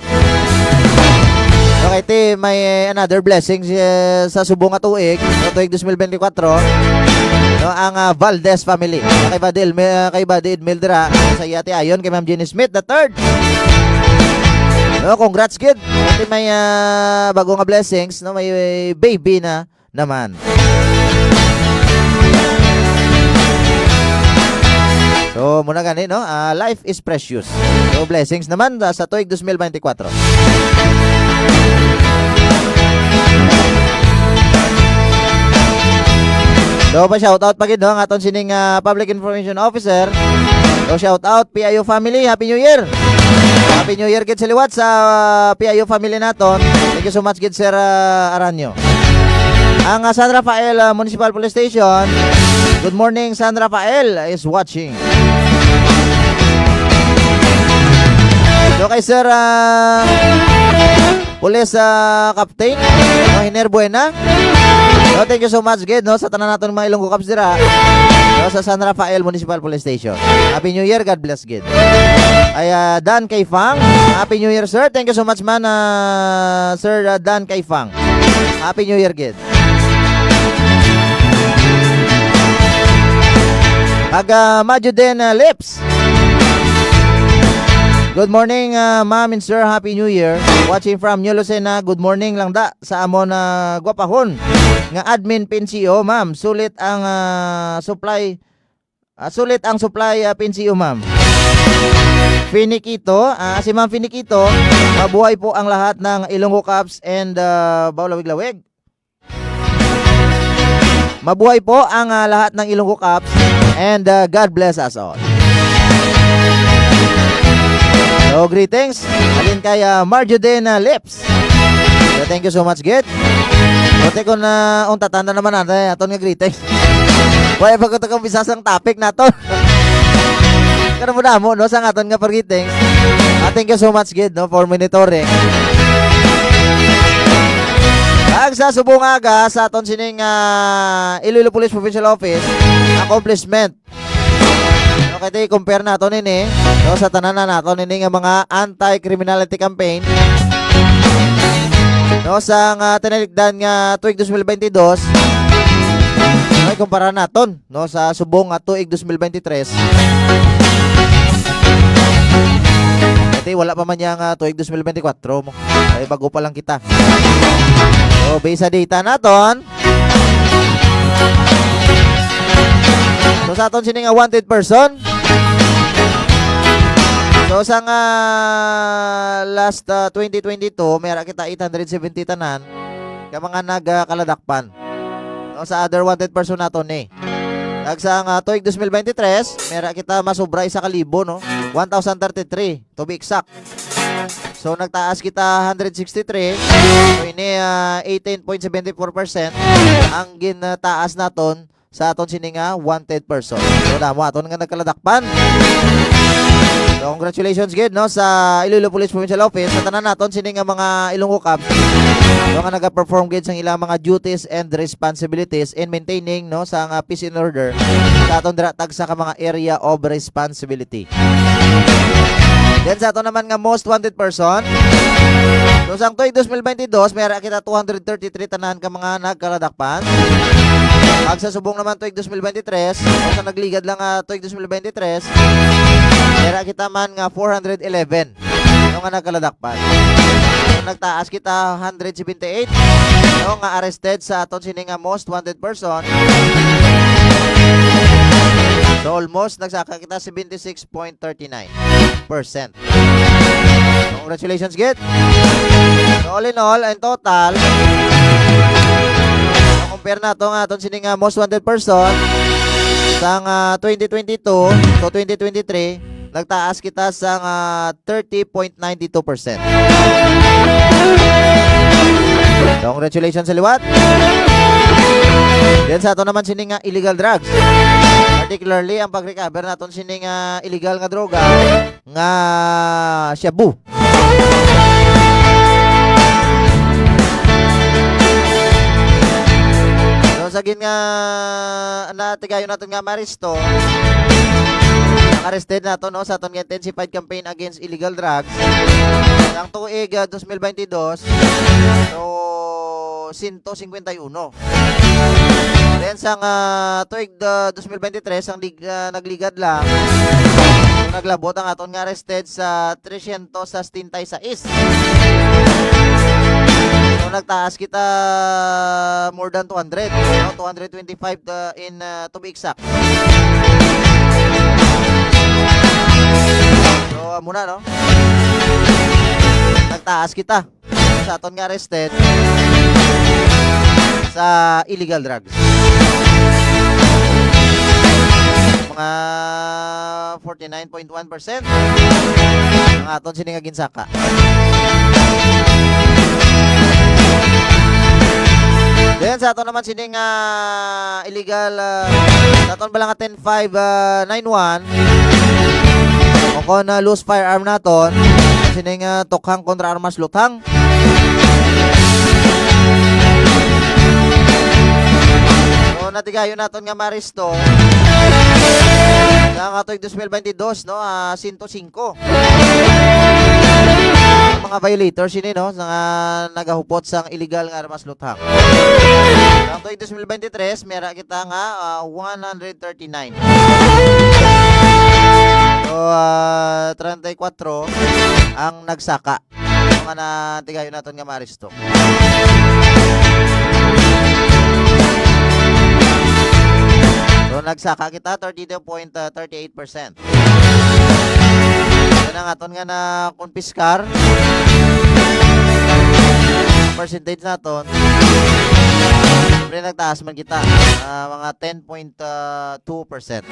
C: Okay, te, may another blessing sa subong nga tuig, no, tuig 2024. No, ang Valdez family. Kay Badil Mildra sa iyati ayon kay Ma'am Jenny Smith III. No, congrats gid. Ito may bago nga blessings, no, may baby na naman. So, muna gani, no? Life is precious. So, blessings naman sa tuig 2024. So, pa-shoutout pa gid, no? Ang aton sining Public Information Officer. So, shoutout, PIO family. Happy New Year! Happy New Year gid sa liwat sa PIO family naton. Thank you so much gid, Sir Aranyo. Ang San Rafael Municipal Police Station. Good morning, San Rafael is watching. So kay Sir Police Captain Hiner Buena. No, thank you so much gid, no, sa tanan naton mga Ilonggo Caps dira, no, sa San Rafael Municipal Police Station. Happy New Year, God bless gid. Ay Dan Kaifang, Happy New Year sir. Thank you so much man Sir Dan Kaifang. Happy New Year gid. Majuden Lips. Good morning, ma'am and sir. Happy New Year. Watching from New Lucena. Good morning lang da sa amon gwapahon nga admin PNCO, ma'am. Sulit ang supply PNCO, ma'am. Finikito, si Ma'am Finikito, mabuhay po ang lahat ng Ilonggo Caps and Baulawig-Lawig. Mabuhay po ang lahat ng Ilonggo Caps and God bless us all. So, greetings. Alin kay Marjuden Lips. So, thank you so much, Git. Ote ko na tatanda naman natin aton nga greetings. Wala pa ko ito kung bisasang topic naton. Kano mo na mo, no, sa aton nga greetings. Thank you so much, Git, no, for monitoring. Sa subong aga sa aton sining Iloilo Police Provincial Office, accomplishment. Okay, compare nato nini, no, sa tanan na nato nini nga mga anti-criminality campaign. No, sa tinalikdan nga tuig 2022. Ay kumpara naton, no, sa subong tuig 2023. Ito wala pa man yang tuig 2024 mo. Ay bago pa lang kita. So, based sa data naton, so sa aton sining wanted person. So sa last 2022, mayroon kita 870 tanan ka mga nagkaladakpan. So sa other wanted person naton ni. Sa tuig 2023, mayroon kita masubra isa ka libo, no? 1,033 to be exact. So nagtaas kita 163. So ini 18.74% ang ginataas naton sa aton sininga wanted person. So damo aton nga nagkaladakpan. So congratulations gid, no, sa Iloilo Police Provincial Office sa tanan naton sininga mga Ilonggo Caps. So nga naga-perform gid sang ilang mga duties and responsibilities in maintaining, no, sa peace and order sa aton dira tagsa ka mga area of responsibility. Then sa ato naman nga most wanted person. So sa tuig 2022, mayroon kita 233 tanan ka mga nagkaladakpan. Pag sa subong naman tuig 2023, sa nagligad lang tuig 2023, mayroon kita man nga 411 yung nga nagkaladakpan. So nagtaas kita 178 yung nga arrested sa aton sining nga most wanted person. So almost nagsaka kita 76.39%. Congratulations, Git. So all in all, in total, compare na itong aton sining most wanted person sa 2022 to 2023, nagtaas kita sa 30.92%. Congratulations sa liwat. Then sa ato naman sining illegal drugs. Particularly ang pag-recover naton sining illegal nga droga nga shabu. So sa gin nga natigayon naton nga maristo. Arrested nato no sa aton nga intensified campaign against illegal drugs. Ang tuig 2022 so 151. Then sa tuig 2023 ang nagligad lang so, naglabot ang aton nga arrested sa 366. So nagtaas kita more than 200, no? 225 to be exact. So muna no. Nagtaas kita sa aton nga arrested sa illegal drugs. Mga 49.1% ang aton sining ginsaka. Then sa aton naman sining illegal sa aton bala nga 10591 kung loose firearm naton sining tukhang kontra armas luthang. So natigayon naton nga maristo sa katuig 2022 no 105 mga violators ini no nga nagahupot sang illegal nga armas luthang. Sa katuig 2023 mera kita nga 139. So 34 ang nagsaka nga natigayon naton nga maristo. So nagsaka kita 32.38%. Yan ang aton nga na konfiskar. Percentage naton. Siyempre nagtaas man kita mga 10.2%.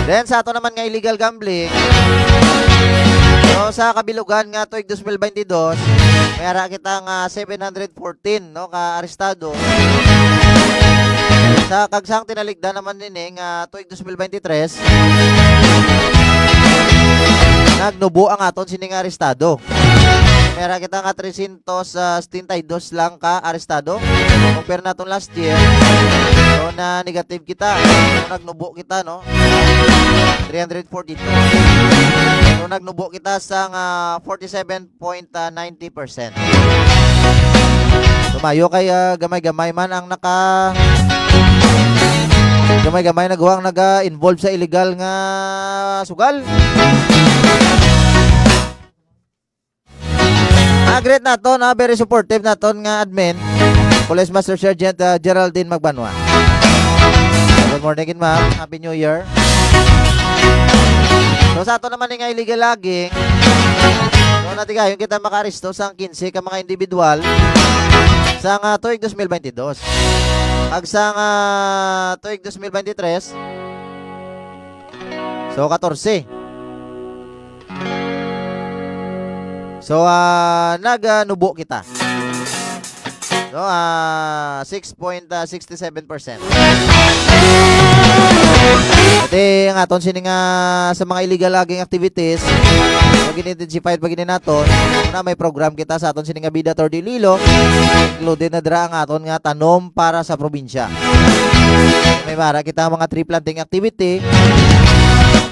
C: Then sa ato naman nga illegal gambling. So sa kabilugan nga tuig 2022, mayara kita nga 714 no ka arestado. Sa kagsang tinaligdan naman nini nga tuig 2023, nagnubo ang aton sining arestado. Mayara kita nga 372 lang ka arestado. Compare naton last year. So na negative kita. So, nagnubo kita no. 342. So nagnubo kita sa 47.90%. Tumayo kay gamay-gamay man ang gamay-gamay nagawang naga-involve sa illegal nga sugal. Great naton very supportive naton nga admin Police Master Sergeant Geraldine Magbanwa. Good morning in ma'am. Happy New Year. So sa ato naman nga illegal laging so natigayon kita makaresto sa 15 ka mga individual sa tuig 2022. Ag sa tuig 2023 so 14. So nagnubo kita. So 6.67%. Ate ang aton sining sa mga illegal logging activities. So gin-intensify pag naton na may program kita sa aton sining Bida Tordililo. Included na dira ang aton nga tanom para sa probinsya. May mara kita mga tree planting activity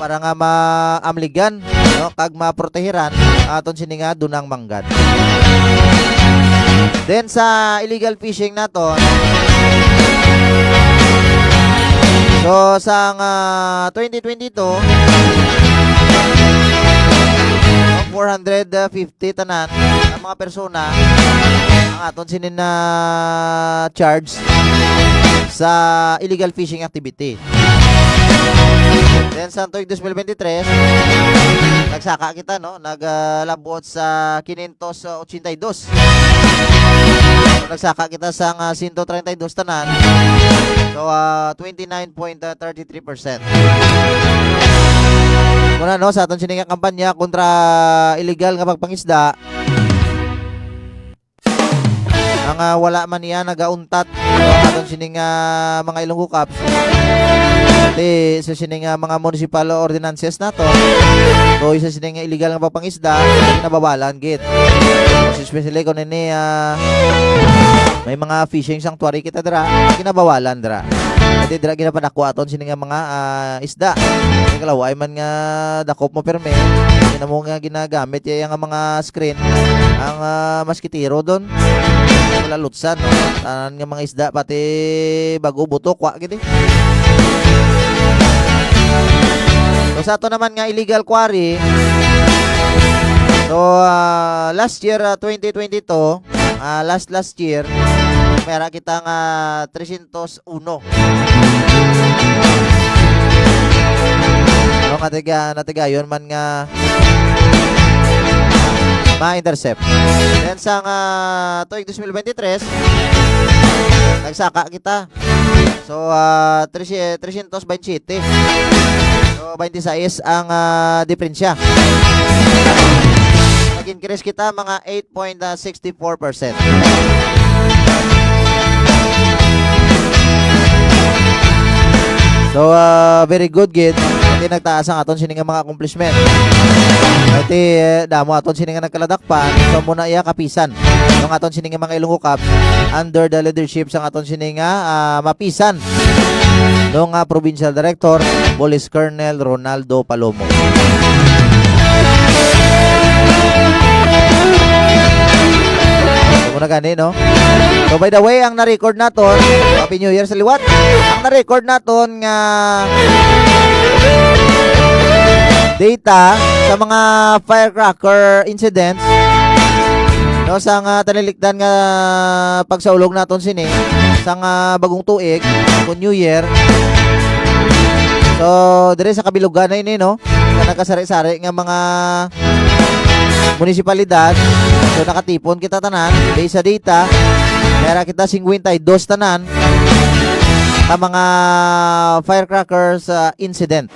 C: para nga maamligan no kag maprotehiran aton sini nga dunang manggad. Then sa illegal fishing naton so sa 2022 450 tanan ang mga persona ang aton sini na charge sa illegal fishing activity. Then sa tuig 2023 nagsaka kita no naglabot sa 582. nagsaka kita sa 132 tanan. So 29.33%. Muna no sa aton sining kampanya kontra illegal nga pagpangisda. Ang wala man niya nagauntat aton sining mga Ilonggo Caps. Di sa sining mga municipal ordinances nato. So isa sining illegal nga pagpangisda nababalan gid. Especially kung ini may mga fishing sanctuary kita dira, kinabawalan dira. Iti dira ginapadako aton sining mga isda. Kalaway man nga dakop mo perme, ina mo nga ginagamit yang mga screen ang maskitiro doon. Wala lutsan no. Tanan nga mga isda pati bago butok wa gid. So sa ato naman nga illegal quarry. So last year 2022, last year pera kita nga 301. Ano natiga yun man nga ma-intercept. Then sa tuig 2023 nagsaka kita. So 327. So 26 ang diferensya. Nag-increase kita mga 8.64%. So very good gid. Iti nagtaas ang aton sining mga accomplishment. Iti damo aton sining nagkaladakpan so muna iya kapisan. Ang aton sining mga Ilonggo Caps under the leadership sang aton sining mapisan nung provincial director Police Colonel Ronaldo Palomo. Muna gani no. So by the way, ang na-record naton, Happy New Year sa liwat. Ang na-record naton nga data sa mga firecracker incidents no sa tanilikdan nga pagsaulog naton sini sa bagong tuig kung New Year. So dire sa kabilugan na ini no, nga nagkasari-sari nga mga munisipalidad. So nakatipon kita tanan based sa data. Meron kita 52 tanan sa mga firecrackers incident.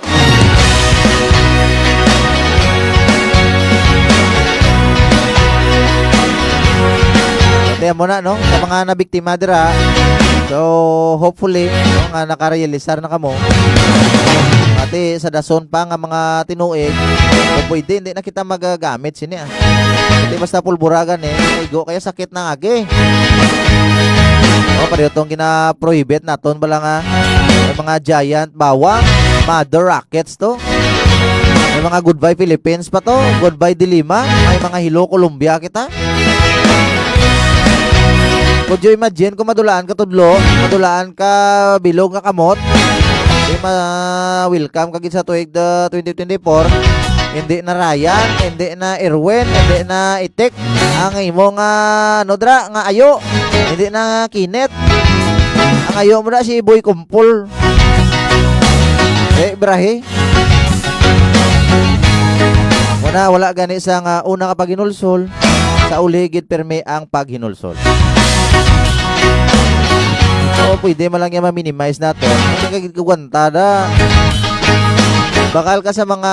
C: Kaya mo na no sa mga nabiktima dira. So hopefully no, nga nakarealisar na kamo. Ati sa dason pa nga mga tinuig kung pwede hindi na kita magagamit sini hindi basta pulburagan igo kaya sakit na agi. Pareho tong gina-prohibit naton bala nga may mga giant bawang mother rockets to. May mga Goodbye Philippines pa to, Goodbye Dilima, may mga Hello Colombia kita. Kung imagine kung madulaan ka tudlo, madulaan ka bilog nga kamot, hindi ma-welcome kagit sa tuig 2024. Hindi na Ryan, hindi na Erwin, hindi na Itik. Ang imong nodra nga ayo, hindi na Kinet. Ang ayo mo na si Boy Kumpul. Brahe. Wala gani sa una ka paghinulsol, sa uligid perme ang paghinulsol. So, pwede mo lang yan ma-minimize natin. Hindi ka gigwantada. Bakal ka sa mga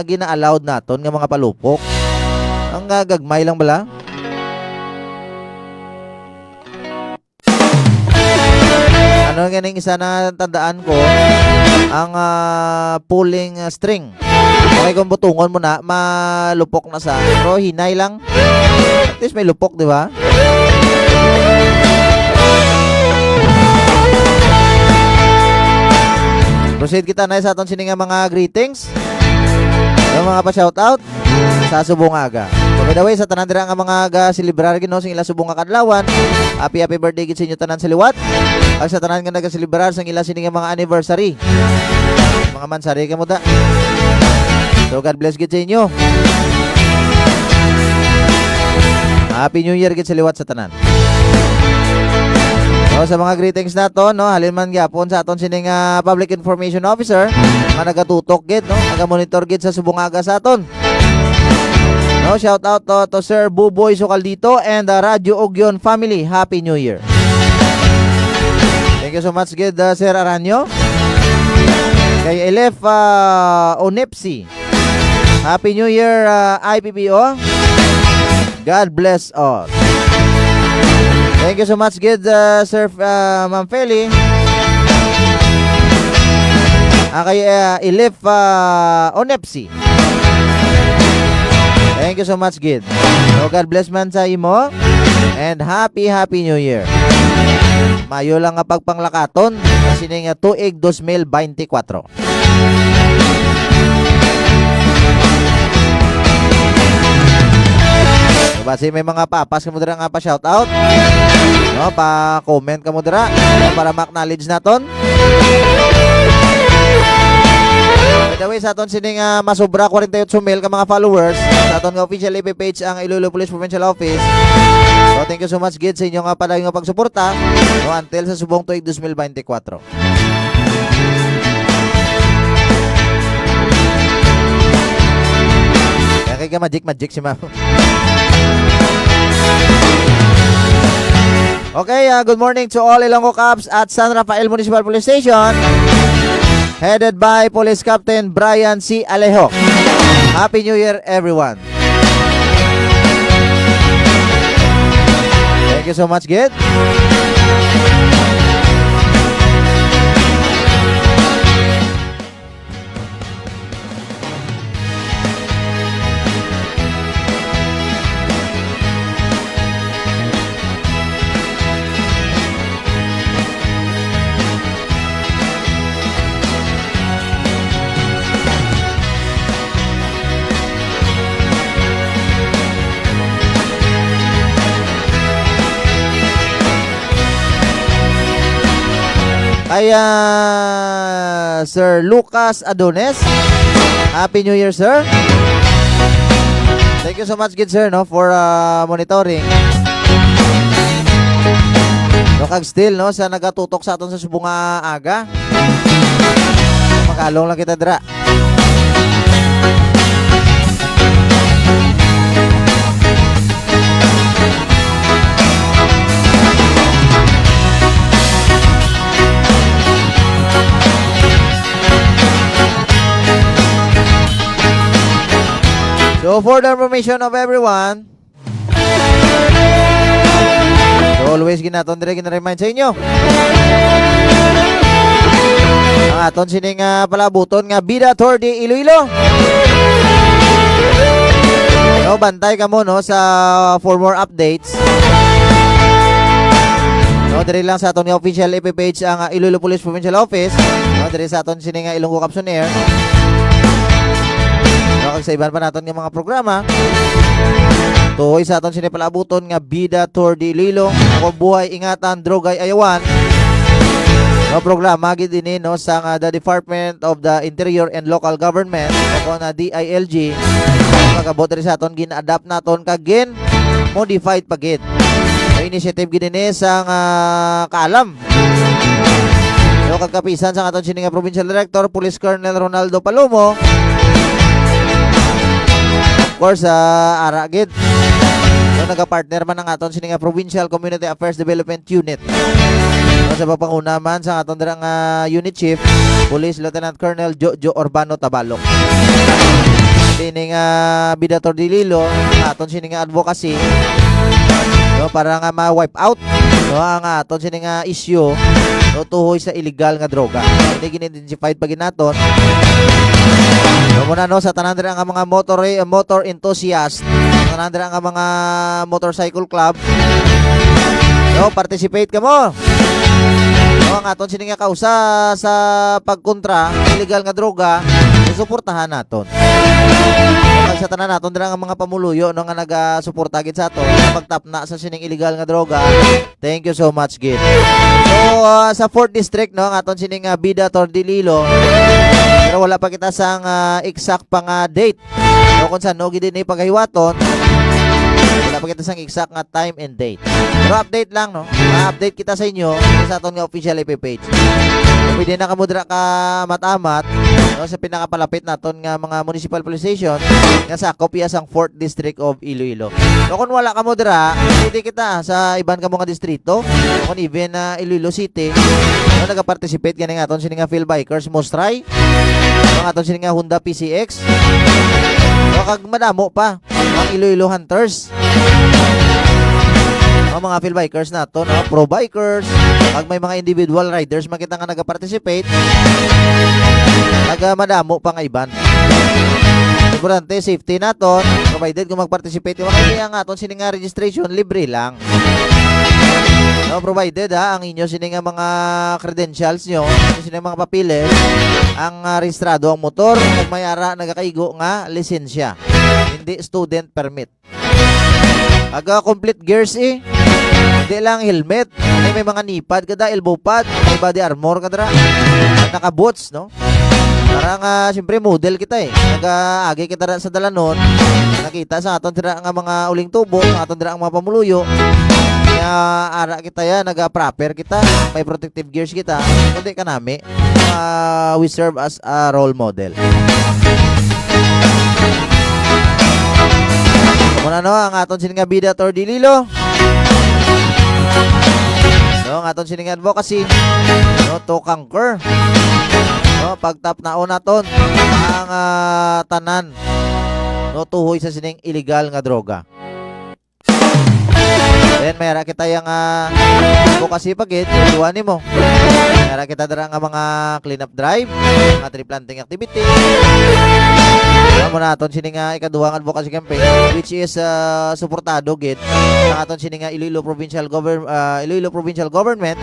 C: gina-allowed naton ng mga palupok. Ang gagmay lang bala. Ano nga ning isa na tandaan ko, ang pulling string. Okay, kung butungon mo na, malupok na sa. Pero hinay lang. At least may lupok, di ba? Proceed kita na sa aton sining mga greetings. Yung mga pa-shoutout sa subong aga. So, by the way, sa tanan dira nga mga ga-celebrar gino sing ila subong nga kadlawan. Happy birthday gid sa inyo tanan sa liwat. Ag sa tanan nga naga-celebrar sang ila sining mga anniversary. Mga mansari kamo da. So God bless gid sa inyo. Happy New Year gid sa liwat sa tanan. So, sa mga greetings nato no, halin man gyapon sa aton sining public information officer nga nagatutok gid no, naga-monitor gid sa subong aga sa aton. No, No, shout out to Sir Buboy Socaldito and the Radyo Ogyon family. Happy New Year. Thank you so much, good Sir Aranyo. Kay Elef Onepsi. Happy New Year, IPPO. God bless all. Thank you so much, good Sir Ma'am Feli. Kay Elef Onepsi. Thank you so much, Gid. So, God bless man sa imo. And happy New Year. Mayo lang nga pagpanglakaton. Kasi nga tuig 2024. So, basi may mga papas ka mo dira nga pa shoutout. No, pa-comment ka mo dira. Para ma-acknowledge naton. By the way, sa aton sining masobra 48 mail ka mga followers sa aton nga official FB page ang Iloilo Police Provincial Office. So thank you so much, Gid, sa inyo nga pala yung pagsuporta no, until sa subong tuig 2024. Kaya ka magic si Ma'am. Okay, good morning to all Ilonggo Cops at San Rafael Municipal Police Station. Headed by Police Captain Brian C. Alejo. Happy New Year, everyone. Thank you so much, Gid. Ay Sir Lucas Adones. Happy New Year, sir. Thank you so much, good sir, no, for monitoring. No, kag still no sa nagatutok sa aton sa subong aga. Makalong lang kita dira. So for the information of everyone, so always ginaton dire gina-remind sa inyo. Ang aton sining palabuton nga Bida Tour de Iloilo. So bantay ka mo no sa for more updates. No, dire lang sa aton nga official FB page ang Iloilo Police Provincial Office. No, dire sa aton sining Ilonggo Cops on Air. Kag sa iban pa naton nga mga programa. Tuhoy sa aton sinipalabuton nga Bida Tour de Iloilo. Ako buhay ingatan drogay ayawan. No programa gid dinhi no sa the Department of the Interior and Local Government o na DILG. Magabot rin sa aton gina-adapt naton kag gin modified pa gid. So initiative gid dinhi sa kaalam. No kagkapisan sa aton sining Provincial Director Police Colonel Ronaldo Palomo. Of course, ara gid. So nagapartner man ang aton sining Provincial Community Affairs Development Unit. So, sa papanguna man sa aton dirang Unit Chief, Police Lieutenant Colonel Jojo Urbano Tabalok. Dining Bida Tour de Iloilo, aton sining advocacy. No, para nga ma-wipe out no ang aton sining issue no tuhoy sa illegal nga droga. Hindi gin-identified pa ginaton. So muna no sa tanan dira nga mga motor enthusiast, tanan dira nga mga motorcycle club. No, participate ka mo. No, ang aton sining kausa sa pagkontra illegal nga droga, suportahan naton. Sa tanan naton dira nga mga pamuluyo no nga nagasuporta gid sa aton pagtapna sa sining illegal nga droga. Thank you so much gid. So sa 4th district no ang aton sining Bida Tour de Iloilo. Pero wala pa kita sang exact pang date. No kung saan no gid ni paghiwaton. Wala pa kita sang exact nga time and date. Pero update lang no. Ma-update kita sa inyo sa aton nga official FB page. Pwede na kamo dira ka matamat no, sa pinakapalapit naton nga mga municipal police station nga sakop iya sang 4th District of Iloilo. So kung wala ka mo dira, pwede kita sa iban ka mga distrito, kung even Iloilo City, no, nagaparticipate gani nga aton sini nga Phil Bikers Mostray, no, aton sini nga Honda PCX, no, kag madamo pa ang Iloilo Hunters. Mga Phil Bikers nato, no, Pro Bikers, pag may mga individual riders makita nga nagaparticipate, madamo pa nga iban. Importante safety naton, provided kung mag-participate yung mga nga aton sini nga registration libre lang. No, provided ang inyo sini nga mga credentials nyo, sini mga papiles, ang rehistrado ang motor, kung may ara nagakaigo nga lisensya, hindi student permit. Aga complete gears hindi lang helmet, may mga knee-pad kada, elbow pad, may body armor kada, naka-boots, no? Parang siyempre model kita nag-agi kita sa dalanon, nakita sa aton tira nga mga uling tubo, sa aton tira ang mga pamuluyo, kaya ara kita naga-proper kita, may protective gears kita, kundi ka nami, we serve as a role model. Muna no, ang aton sini nga bida Tordililo. No, ang aton sini nga advocacy, no, to conquer. No, pagtap naon naton ang tanan, no, tuhoy sa sining illegal nga droga. Then mayara kita yung advocacy pagit, tuwan nimo. Mayara kita dara nga mga clean up drive, mga tree planting activity. Muna aton sini nga ikaduhang advocacy campaign, which is suportado gid sa aton sini nga Iloilo Provincial Government,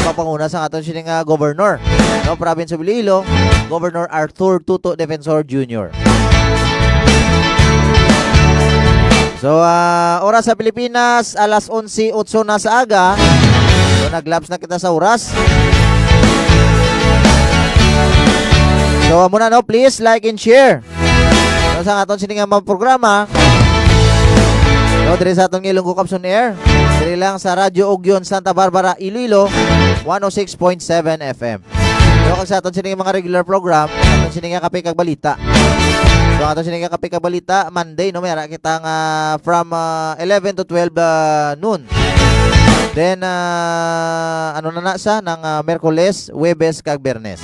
C: papanguna sa aton sini nga governor, no, province of Iloilo, Governor Arthur Tuto Defensor Jr. So oras sa Pilipinas alas 11:08 na sa aga. So naglabs na kita sa oras. So muna no, please like and share sa aton sini nga mga programa, no, dire sa atong Ilonggo Caps on Air, dire lang sa Radyo Ogyon Santa Barbara Iloilo 106.7 FM. So kag sa aton sini nga mga regular program, aton sini nga Kape kag Balita. So aton sini nga Kape kag Balita Monday, no, mayara kita nga from 11 to 12 noon. Then ano na sa ng Miyerkules, Huwebes kag Biyernes.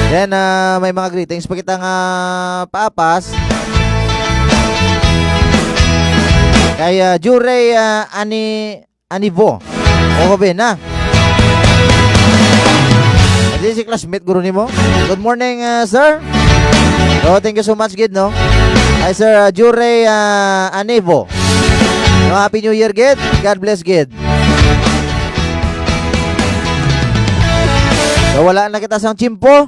C: Then may mga greetings pa kita nga paapas kay Jure Anivo o ba na adi si classmate guro nimo. Good morning sir. So thank you so much gid, no, ay sir Jure Anivo, no, happy new year gid, God bless gid. So wala na kita sang chimpo.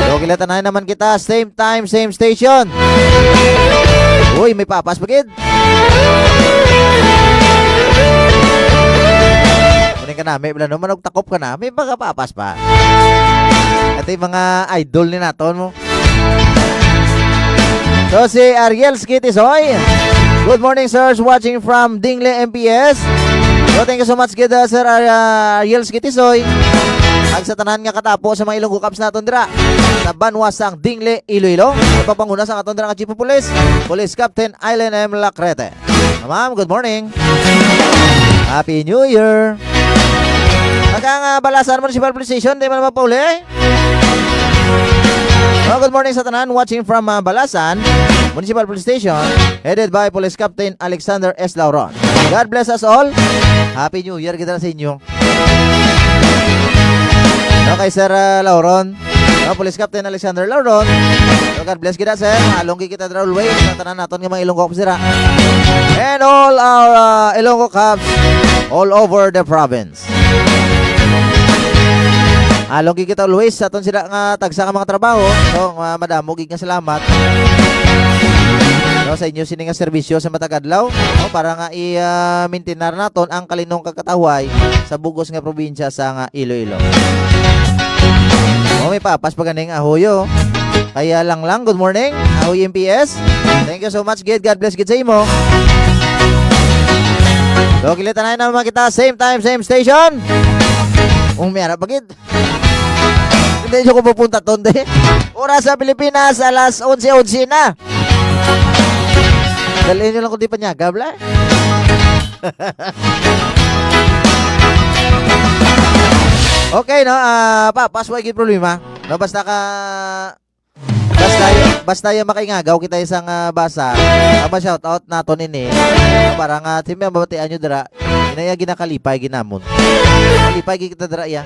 C: So kilatan naman kita, same time, same station. Uy, may papas bagid. Kunin ka namin, wala naman takop ka na, may mga papas pa. Ito yung mga idol ni naton mo. So si Ariel Skitisoy, good morning sirs, watching from Dingle MPS. So thank you so much gid Sir Ariel Skitisoy. Ang sa tanan nga katapo sa mga Ilonggo Caps naton dira sa Banwasang Dingle, Iloilo. Papanguna sa aton dira nga Chief of Police, Police Captain Aileen M. Lacrete. Ma'am, good morning. Happy New Year. Nakang Balasan Municipal Police Station, di man mapauli. Good morning sa tanan watching from Balasan Municipal Police Station, headed by Police Captain Alexander S. Lauron. God bless us all. Happy New Year kita sa inyo. Okay, Sir Lauron, Police Captain Alexander Lauron. God bless kita, sir. Alonggi kita dra always sa tanan naton nga mga Ilonggo Caps dira. And all our Ilonggo Caps all over the province. Alonggi kita always sa aton sila nga tagsa nga mga trabaho. So madamo gid nga salamat. No, sa inyo sini nga serbisyo sa matag adlaw, no, para nga i-maintainar naton ang kalinong kagkatawhay sa bugos nga probinsya sa nga Iloilo. May papas pa ganing ahoyo. Kaya lang, good morning, Ahoy MPS. Thank you so much, gid. God bless gid sa imo. So, kilita na naman kita. Same time, same station. Umiyara pagid. Hindi nyo ko pupunta tonde. Oras sa Pilipinas, alas 11:11 na. Dalhin nyo lang kung di pa niya. Gabla. Okay, no? Paswag yung problema. No, basta yung makaingagaw kita isang basa. Shout out nato nini. Parang team yung babatian nyo dara. Inaya ginakalipay ginamon. Kalipay kita dara ya.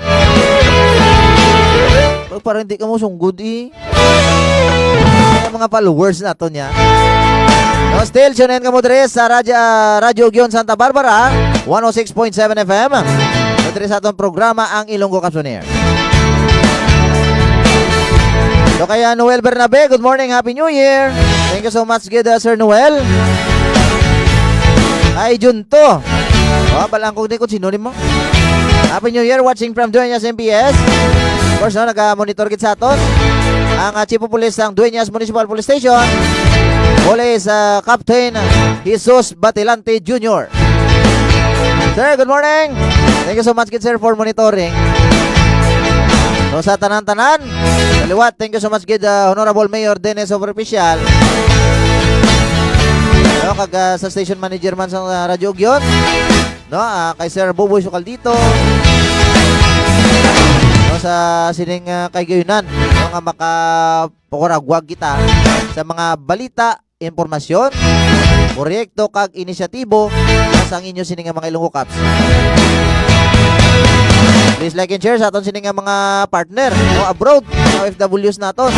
C: Parang hindi ka mo sunggod mga followers nato niya. No, still tunin ka mo dere sa Radyo Ugyon Santa Barbara 106.7 FM. Dere sa atong programa ang Ilonggo Caps on Air. So kaya Noel Bernabe, good morning, Happy New Year. Thank you so much, good Sir Noel. Ay Junto. Balang kong di ko sino mo. Happy New Year, watching from Dueñas MPS. Of course, no, nag-monitor kit sa aton ang Chief of Police ng Dueñas Municipal Police Station, Police Captain Jesus Batilante Jr. Sir, good morning. Thank you so much, kid sir, for monitoring. So sa tanan-tanan, kaliwat, thank you so much, kid Honorable Mayor Dennis Overficial. No, sa station manager man sa Radyo Ugyon. No, kay Sir Boboy Sukal dito. No, sa sining kay Gayunan, mga makapakuragwag kita sa mga balita, impormasyon, proyekto kag inisyatibo sa inyo sining mga Ilonggo Caps. Please like and share sa aton sining mga partner o abroad, OFWs naton.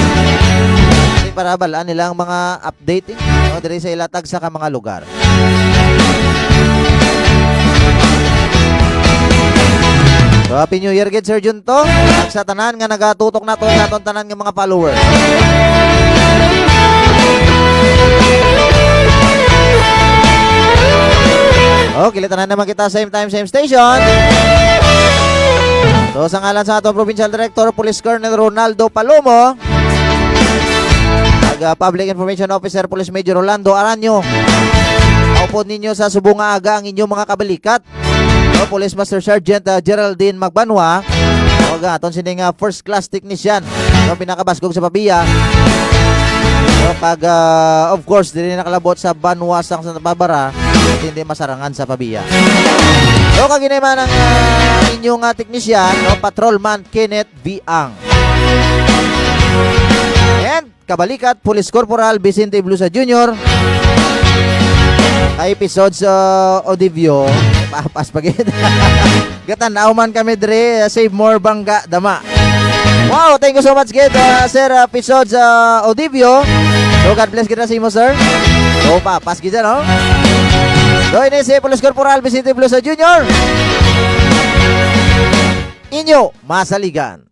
C: Para balaan nilang mga updating no, diri sa ilatag sa mga lugar. So, Happy New Year, Sir Junto. Sa tanan nga nagatutok nato sa aton tanan nga mga followers. Okay, kilitanan naman kita same time, same station. So, sa ngalan sa atong Provincial Director, Police Colonel Ronaldo Palomo, Public Information Officer, Police Major Rolando Aranyo, maupod ninyo sa subong nga aga ang inyong mga kabalikat. So, Police Master Sergeant Geraldine Magbanwa, aton sining first class technician, so, pinakabasgog sa Pabiya. So, of course, dili nakalabot sa Banwasang Santa Barbara, hindi masarangan sa Pabiya. So, kaginayman ang inyong technician, no, Patrolman Kenneth Viang. And kabalikat, Police Corporal Vicente Blusa Jr. Ay episode sa Odivio. Papas pagid. Gatanaw man kami dre, save more bangga dama. Wow, thank you so much kid, sir, episode sa Odivio. So God bless kita sa imo, sir. So papas gid no. So ini si Police Corporal Vicente Blusa Jr. Inyo masaligan.